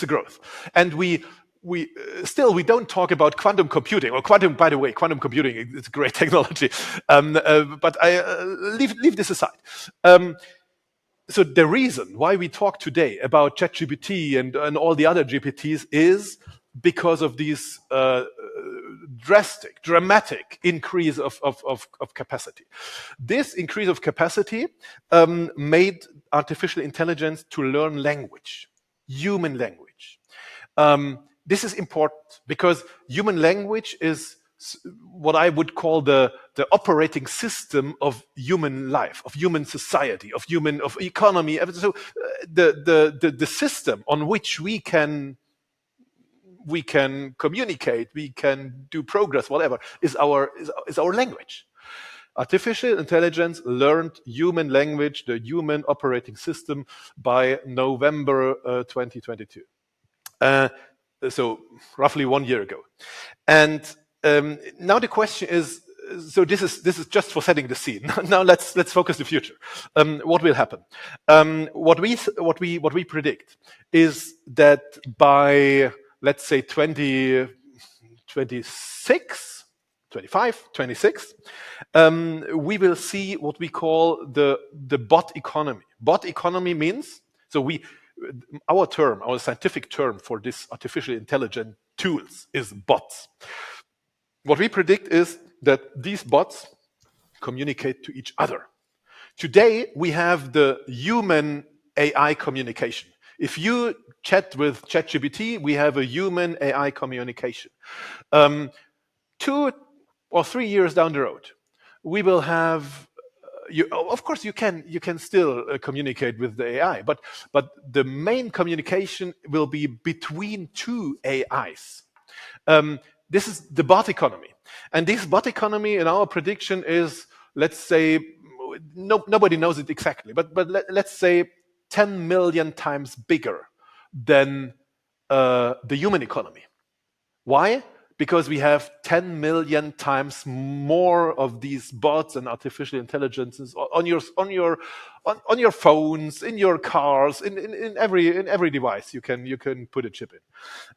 growth, and we don't talk about quantum computing or quantum. By the way, quantum computing is a great technology, but I leave this aside. So the reason why we talk today about ChatGPT and all the other GPTs is because of these dramatic increase of capacity. This increase of capacity made artificial intelligence to learn language, human language. This is important because human language is what I would call the operating system of human life, of human society, of economy. So the system on which we can communicate, we can do progress, whatever, is our language. Artificial intelligence learned human language, the human operating system, by November 2022. So roughly 1 year ago. And now the question is, this is just for setting the scene. Now let's focus the future. What will happen? What we predict is that by, let's say, 2026, 25, 26, we will see what we call the bot economy. Bot economy means, our scientific term for this artificial intelligent tools is bots. What we predict is that these bots communicate to each other. Today, we have the human AI communication. If you chat with ChatGPT, we have a human AI communication. 2 or 3 years down the road, we will have. Of course, you can still communicate with the AI, but the main communication will be between two AIs. This is the bot economy, and this bot economy, in our prediction, is, let's say, nobody knows it exactly, but let's say 10 million times bigger than the human economy. Why? Because we have 10 million times more of these bots and artificial intelligences on your phones, in your cars, in every device you can put a chip in.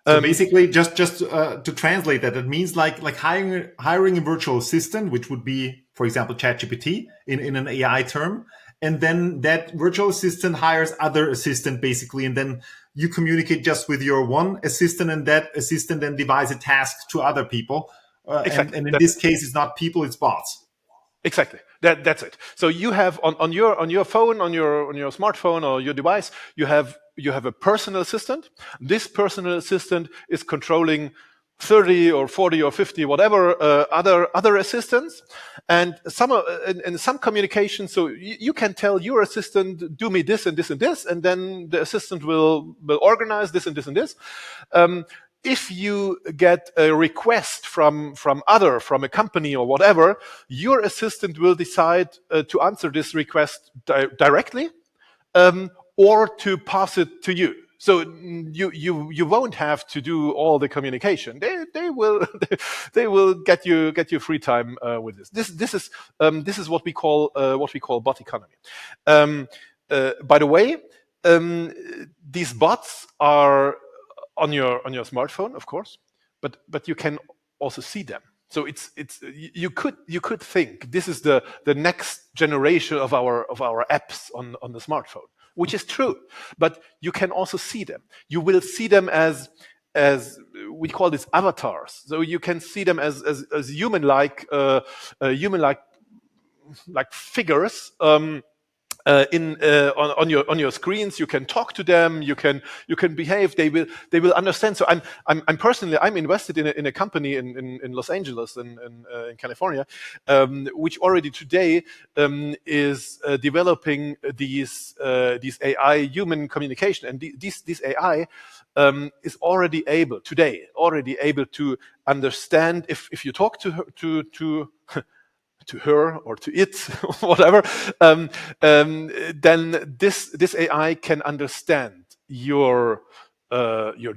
So basically, just to translate that, it means like hiring a virtual assistant, which would be, for example, ChatGPT in an AI term, and then that virtual assistant hires other assistant basically, and then you communicate just with your one assistant, and that assistant then divides a task to other people. Exactly. And in this case, it's not people, it's bots. Exactly. That's it. So you have on your phone, on your smartphone or your device, you have a personal assistant. This personal assistant is controlling 30 or 40 or 50 whatever other assistants, and some communication. So you can tell your assistant, do me this and this and this, and then the assistant will organize this and this and this. If you get a request from a company or whatever, your assistant will decide to answer this request directly, or to pass it to you. So you won't have to do all the communication. They will get you free time with this. This is what we call bot economy. By the way, these bots are on your smartphone, of course, but you can also see them. So you could think this is the next generation of our apps on the smartphone, which is true. But you can also see them. You will see them as we call this avatars. So you can see them as human-like figures. On your screens, you can talk to them. You can behave. They will understand. So I'm personally invested in a company in Los Angeles in California, which already today is developing these AI human communication, and this AI is already able to understand if you talk to her or to it, whatever, then this AI can understand your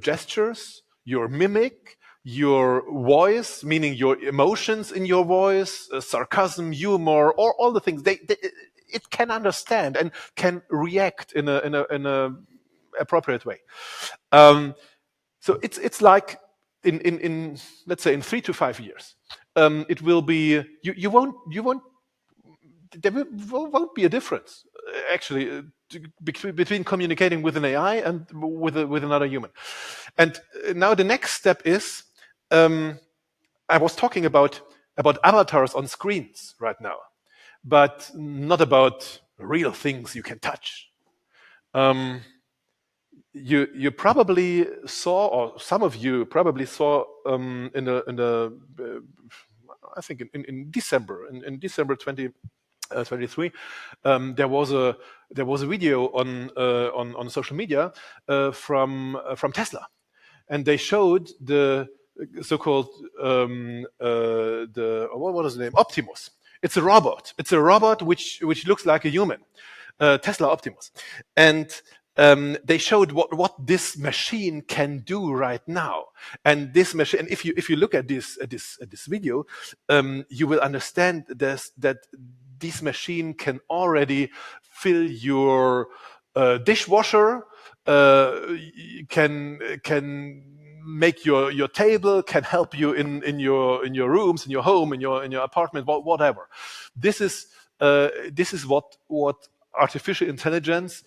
gestures, your mimic, your voice, meaning your emotions in your voice, sarcasm, humor, or all the things. It can understand and can react in a appropriate way. So it's like in let's say in 3 to 5 years. It will be you won't there won't be a difference actually between communicating with an AI and with another human. And now the next step is I was talking about avatars on screens right now, but not about real things you can touch. You probably saw, or some of you probably saw, I think in December 2023, there was a video on social media from Tesla, and they showed the so-called what is the name, Optimus. It's a robot which looks like a human, Tesla Optimus, and they showed what this machine can do right now. And this machine, and if you look at this video, you will understand that this machine can already fill your dishwasher, can make your table, can help you in your rooms, in your home, in your apartment, whatever. This is what artificial intelligence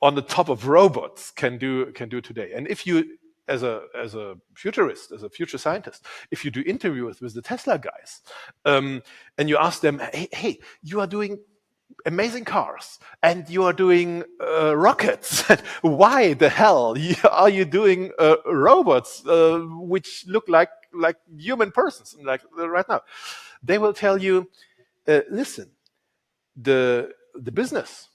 on the top of robots can do today. And if you, as a futurist, as a future scientist, if you do interviews with the Tesla guys, and you ask them, hey, you are doing amazing cars and you are doing rockets. Why the hell are you doing robots which look like human persons, like right now? They will tell you, listen, the business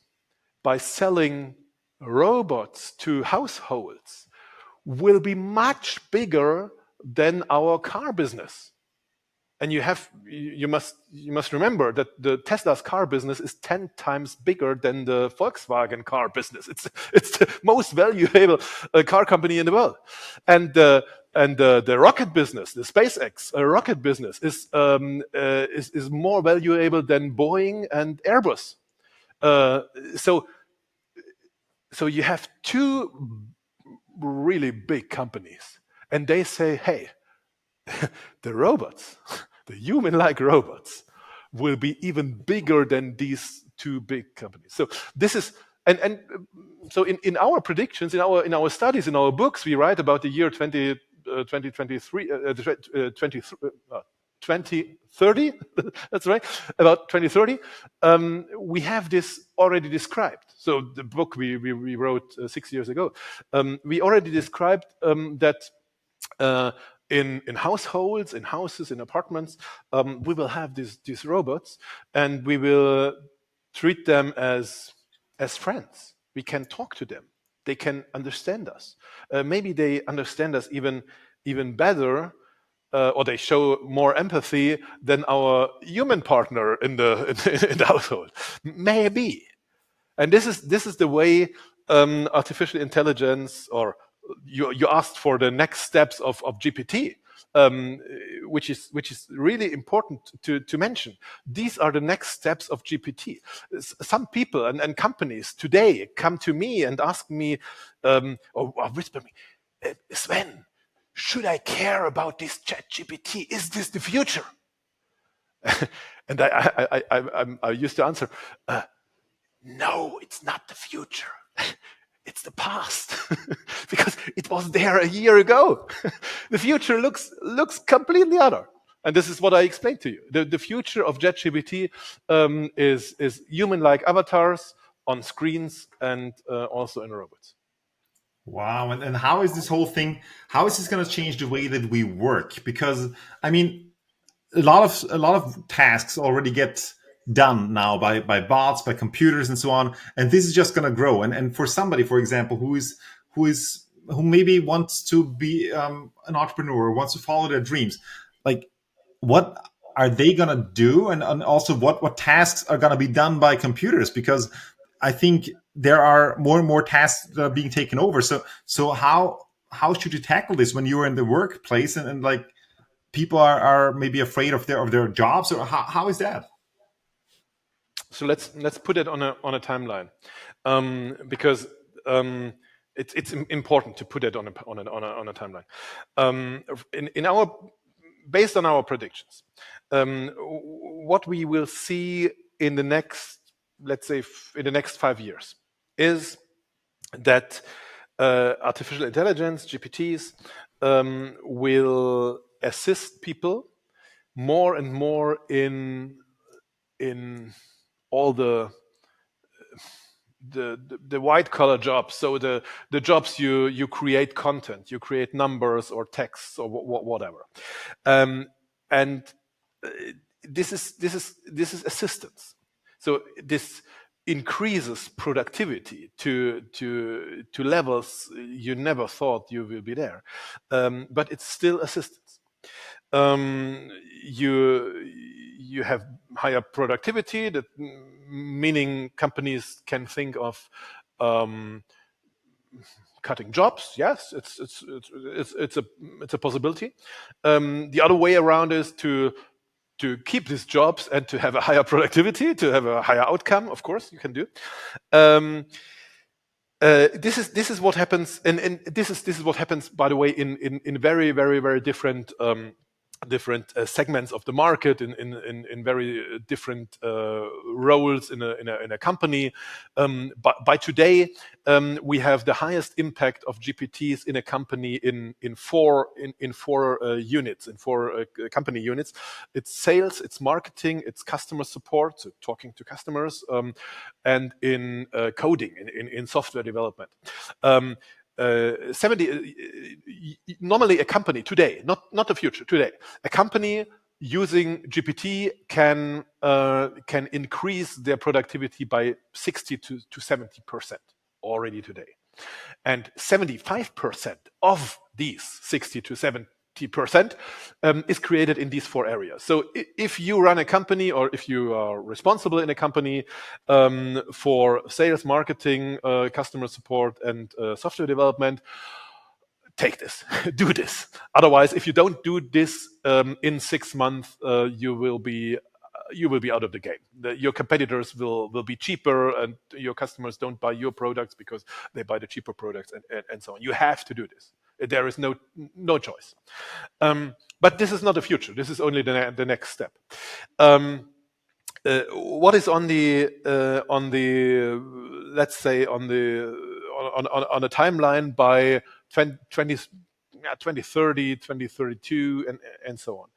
by selling robots to households will be much bigger than our car business. And you must remember that the Tesla's car business is 10 times bigger than the Volkswagen car business. It's the most valuable car company in the world. And the rocket business, the SpaceX rocket business, is more valuable than Boeing and Airbus. So you have two really big companies, and they say, hey, the robots, the human-like robots, will be even bigger than these two big companies. So this is, and so in our predictions, in our studies, in our books, we write about the year 2023, 2030. That's right, about 2030. We have this already described. So the book we wrote 6 years ago, we already described that. In households, in houses, in apartments, we will have these robots, and we will treat them as friends. We can talk to them. They can understand us. Maybe they understand us even better, or they show more empathy than our human partner in the household. Maybe. And this is the way artificial intelligence, or you asked for the next steps of GPT, which is really important to mention. These are the next steps of GPT. Some people and companies today come to me and ask me, or whisper me, Sven, should I care about this ChatGPT? Is this the future? And I used to answer, no, it's not the future. It's the past. Because it was there a year ago. The future looks completely other. And this is what I explained to you. The future of ChatGPT is human-like avatars on screens and also in robots. Wow. And how is this whole thing, how is this going to change the way that we work? Because, I mean, a lot of tasks already get done now by bots, by computers, and so on. And this is just going to grow. And for somebody, for example, who maybe wants to be an entrepreneur, wants to follow their dreams, like, what are they going to do? And also what tasks are going to be done by computers? Because I think there are more and more tasks that are being taken over. So how should you tackle this when you're in the workplace and like, people are maybe afraid of their jobs, or how is that? So let's put it on a timeline, because it's important to put it on a timeline. Based on our predictions, what we will see in the next, let's say, in the next 5 years, is that artificial intelligence, GPTs, will assist people more and more in all the white collar jobs. So the jobs you create content, you create numbers or texts or whatever, and this is assistance. So this increases productivity to levels you never thought you will be there, but it's still assistance. You have higher productivity, that meaning companies can think of cutting jobs. Yes, it's a possibility. The other way around is to keep these jobs and to have a higher productivity, to have a higher outcome. Of course, you can do. This is what happens, and this is what happens, by the way, in very, very, very different segments of the market, in very different roles in a company. By today, we have the highest impact of GPTs in a company in four units, in four company units. It's sales, it's marketing, it's customer support, so talking to customers, and in coding, in software development. 70 normally a company today, not the future, today, a company using GPT can increase their productivity by 60 to 70% already today, and 75% of these 60 to 70% is created in these four areas. So if you run a company, or if you are responsible in a company for sales, marketing, customer support, and software development, take this, do this. Otherwise, if you don't do this in 6 months, you will be out of the game. Your competitors will be cheaper, and your customers don't buy your products because they buy the cheaper products, and so on. You have to do this. There is no choice. But this is not the future. This is only the next step. What is on the let's say on a timeline by 2030, 2032, and so on.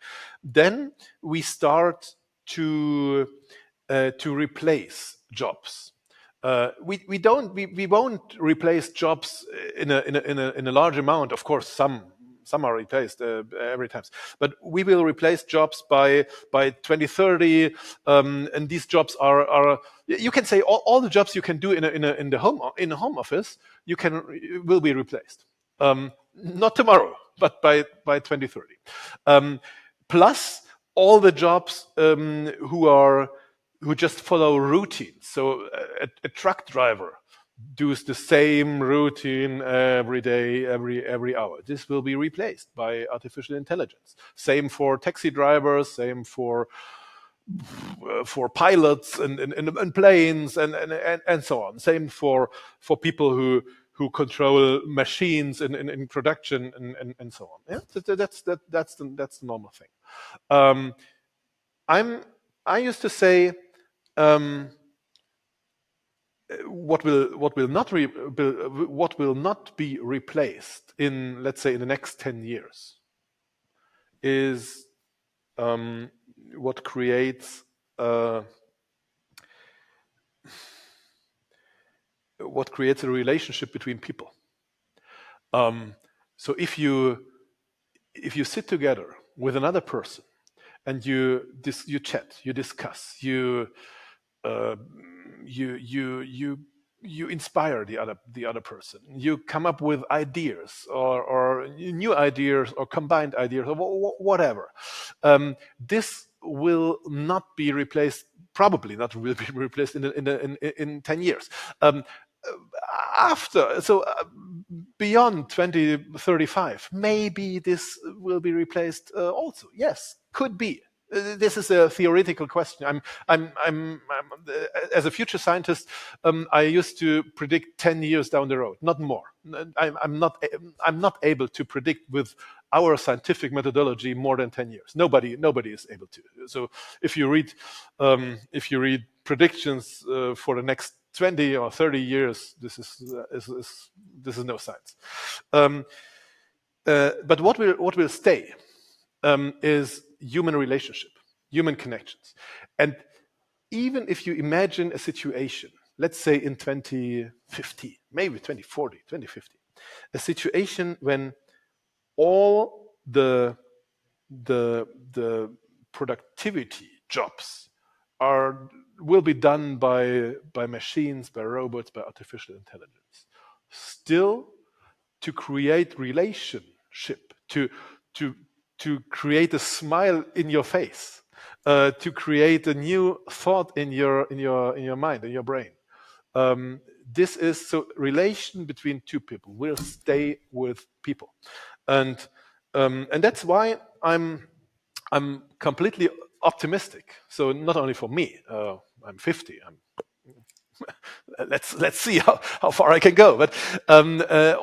Then we start to replace jobs. We won't replace jobs in a large amount. Of course, some are replaced every time, but we will replace jobs by 2030, and these jobs are you can say all the jobs you can do in a home office will be replaced. Not tomorrow, but by 2030. Plus all the jobs who just follow routines. So a truck driver does the same routine every day, every hour. This will be replaced by artificial intelligence. Same for taxi drivers, same for pilots and planes and so on. Same for people who control machines in production and so on. Yeah, that's the normal thing. I used to say, what will not be replaced in, let's say, in the next 10 years is what creates a relationship between people. So if you sit together with another person and you chat, you discuss, you inspire the other person, you come up with ideas or new ideas or combined ideas or whatever, this will not be replaced, probably not will be replaced in 10 years. Beyond 2035, maybe this will be replaced also. Yes, could be. This is a theoretical question. I'm as a future scientist, I used to predict 10 years down the road, not more. I'm not able to predict with our scientific methodology more than 10 years. Nobody is able to. So if you read predictions for the next 20 or 30 years, this is no science. But what will stay is human relationship, human connections. And even if you imagine a situation, let's say in 2050, maybe 2040, 2050, a situation when all the productivity jobs will be done by machines, by robots, by artificial intelligence. Still, to create relationship, to create a smile in your face, to create a new thought in your mind, in your brain, This is so relation between two people will stay with people, and that's why I'm completely optimistic. So not only for me, I'm 50. Let's see how far I can go, but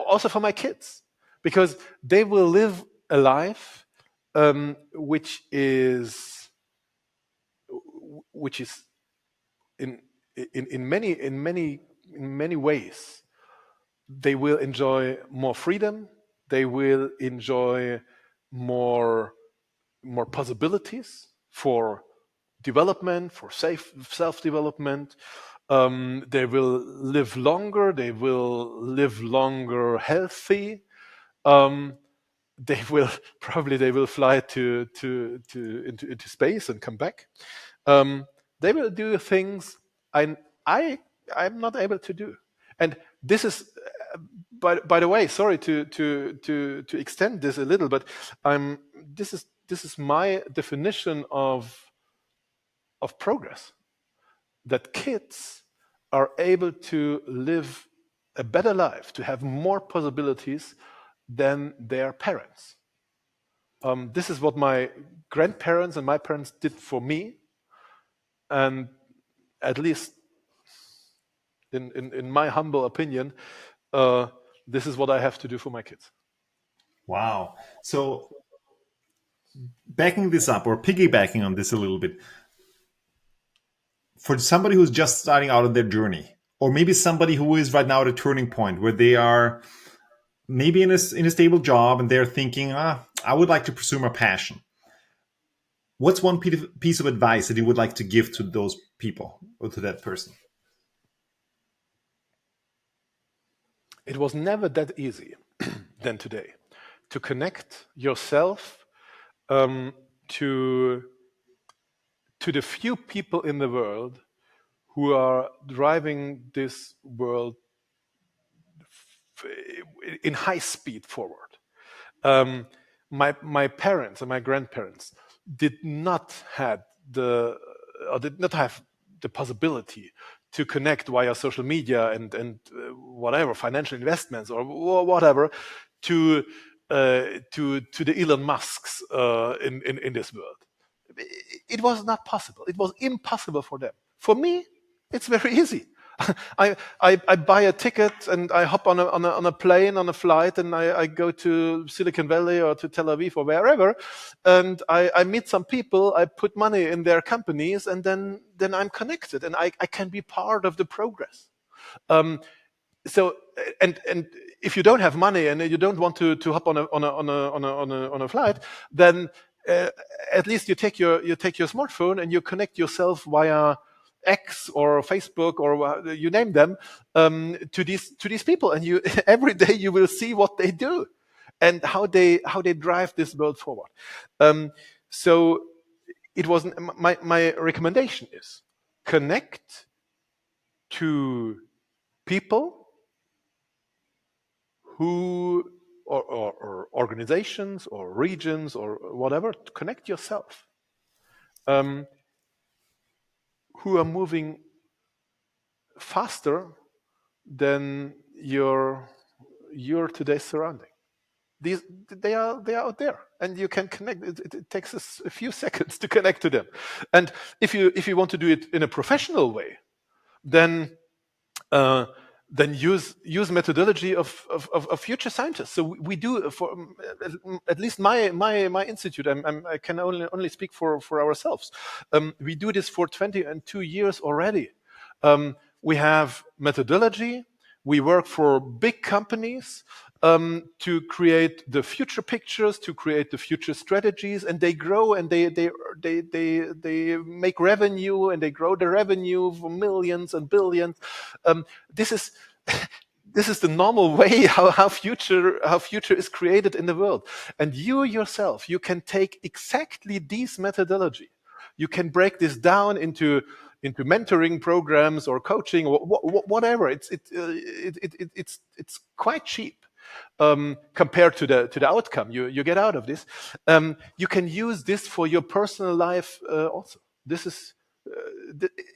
also for my kids, because they will live a life which is in many ways. They will enjoy more freedom. They will enjoy more possibilities for development, for self development. They will live longer. They will live longer healthy. Um, they will they will fly into space and come back. They will do things I I'm not able to do, and this is. By the way, sorry to extend this a little, but I'm this is my definition of progress. That kids are able to live a better life, to have more possibilities than their parents. This is what my grandparents and my parents did for me, and at least in my humble opinion, this is what I have to do for my kids. Wow. So backing this up or piggybacking on this a little bit, for somebody who's just starting out on their journey, or maybe somebody who is right now at a turning point where they are maybe in a stable job and they're thinking, I would like to pursue my passion. What's one piece of advice that you would like to give to those people or to that person? It was never that easy than today to connect yourself to the few people in the world who are driving this world in high speed forward. My parents and my grandparents did not have the possibility to connect via social media and whatever financial investments or whatever to the Elon Musks in this world. It was not possible. It was impossible for them. For me, it's very easy. I buy a ticket and I hop on a plane, on a flight, and I go to Silicon Valley or to Tel Aviv or wherever, and I meet some people. I put money in their companies, and then I'm connected, and I can be part of the progress. So and if you don't have money and you don't want to hop on a flight, then at least you take your smartphone and you connect yourself via X or Facebook or you name them to these people, and you every day you will see what they do and how they drive this world forward. So it was my recommendation is connect to people who or organizations or regions or whatever, to connect yourself, who are moving faster than your today's surrounding. They are out there, and you can connect. It takes us a few seconds to connect to them. And if you want to do it in a professional way, then use methodology of future scientists. So we do for at least my institute. I can only speak for ourselves. We do this for 22 years already. We have methodology. We work for big companies to create the future pictures, to create the future strategies, and they grow and they make revenue, and they grow the revenue for millions and billions. This is this is the normal way how future is created in the world. And you yourself, you can take exactly this methodology. You can break this down into mentoring programs or coaching or whatever. It's quite cheap compared to the outcome you get out of this. You can use this for your personal life also. This is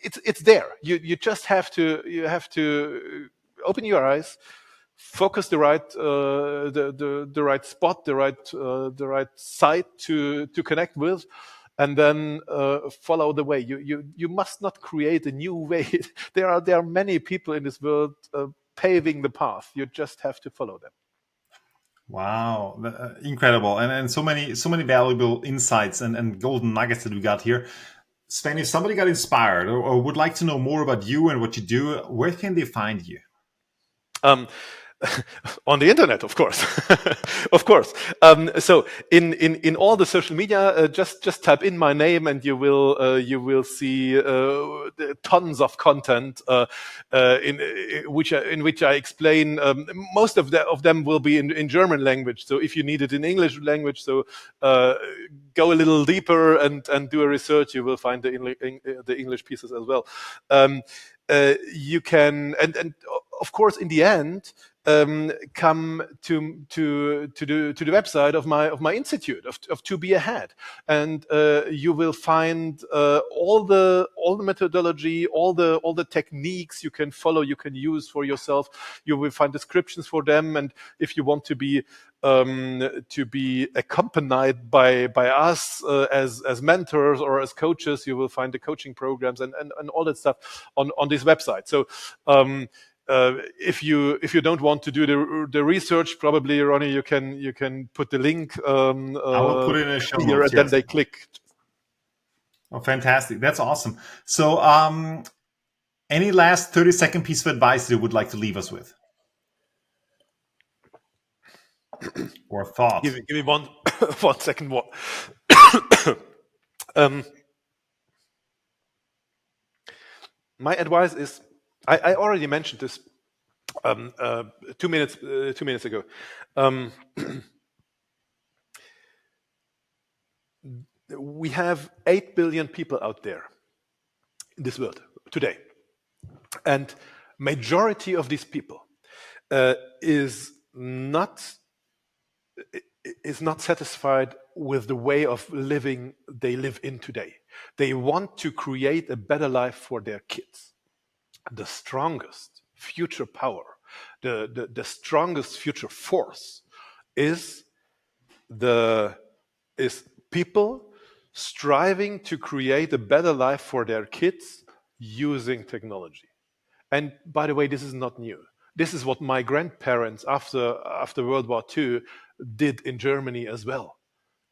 it's there. You just have to open your eyes, focus the right spot, the right site to connect with, and then follow the way. You must not create a new way. There are many people in this world paving the path. You just have to follow them. Wow, incredible, and so many valuable insights and golden nuggets that we got here. Sven, if somebody got inspired or would like to know more about you and what you do, where can they find you? On the internet, of course, of course. So in all the social media, just type in my name and you will see tons of content in which I explain. Most of them will be in German language. So if you need it in English language, so go a little deeper and do a research, you will find the English pieces as well. You can and of course in the end. Come to the website of my institute of To Be Ahead, and you will find all the methodology, all the techniques you can follow, you can use for yourself. You will find descriptions for them, and if you want to be accompanied by us as mentors or as coaches, you will find the coaching programs and all that stuff on this website. So. If you don't want to do the research, probably Ronny, you can put the link. I will put it in a show notes. And then they click. Oh, fantastic! That's awesome. So, any last 30-second piece of advice that you would like to leave us with, or thought? Give me one 1 second more. My advice is. I already mentioned this 2 minutes ago. We have 8 billion people out there in this world today, and majority of these people is not satisfied with the way of living they live in today. They want to create a better life for their kids. The strongest future power, the strongest future force is people striving to create a better life for their kids using technology. And by the way, this is not new. This is what my grandparents after World War II did in Germany as well.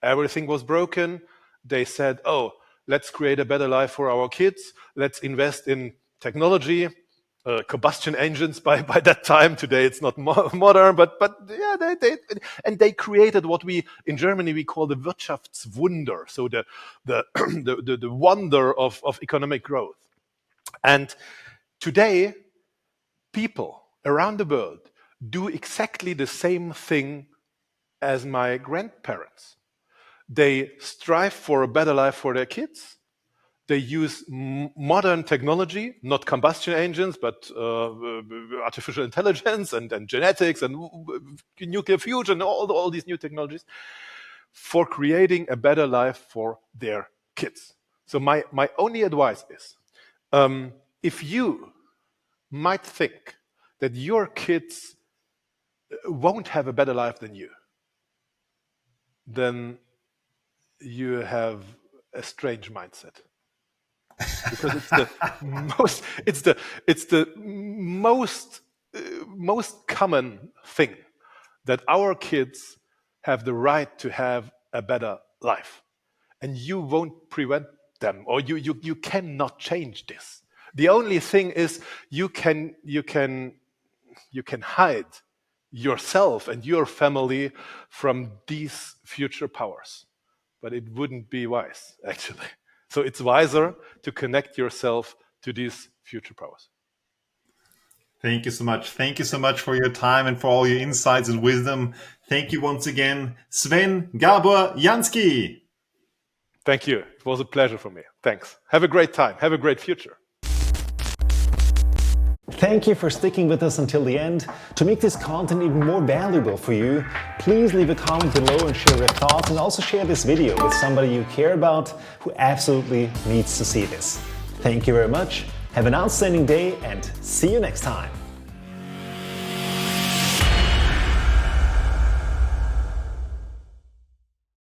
Everything was broken. They said, "Oh, let's create a better life for our kids. Let's invest in technology, combustion engines by that time. Today it's not modern, but yeah, they created what we in Germany we call the Wirtschaftswunder, so the wonder of economic growth. And today, people around the world do exactly the same thing as my grandparents. They strive for a better life for their kids. They use modern technology, not combustion engines, but artificial intelligence and genetics and nuclear fusion, all these new technologies, for creating a better life for their kids. So my only advice is, if you might think that your kids won't have a better life than you, then you have a strange mindset. Because it's the most common thing that our kids have the right to have a better life, and you won't prevent them, or you cannot change this. The only thing is you can hide yourself and your family from these future powers, but it wouldn't be wise, actually. So it's wiser to connect yourself to these future powers. Thank you so much. Thank you so much for your time and for all your insights and wisdom. Thank you once again, Sven Gabor Janszky. Thank you. It was a pleasure for me. Thanks. Have a great time. Have a great future. Thank you for sticking with us until the end. To make this content even more valuable for you, please leave a comment below and share your thoughts, and also share this video with somebody you care about who absolutely needs to see this. Thank you very much. Have an outstanding day and see you next time.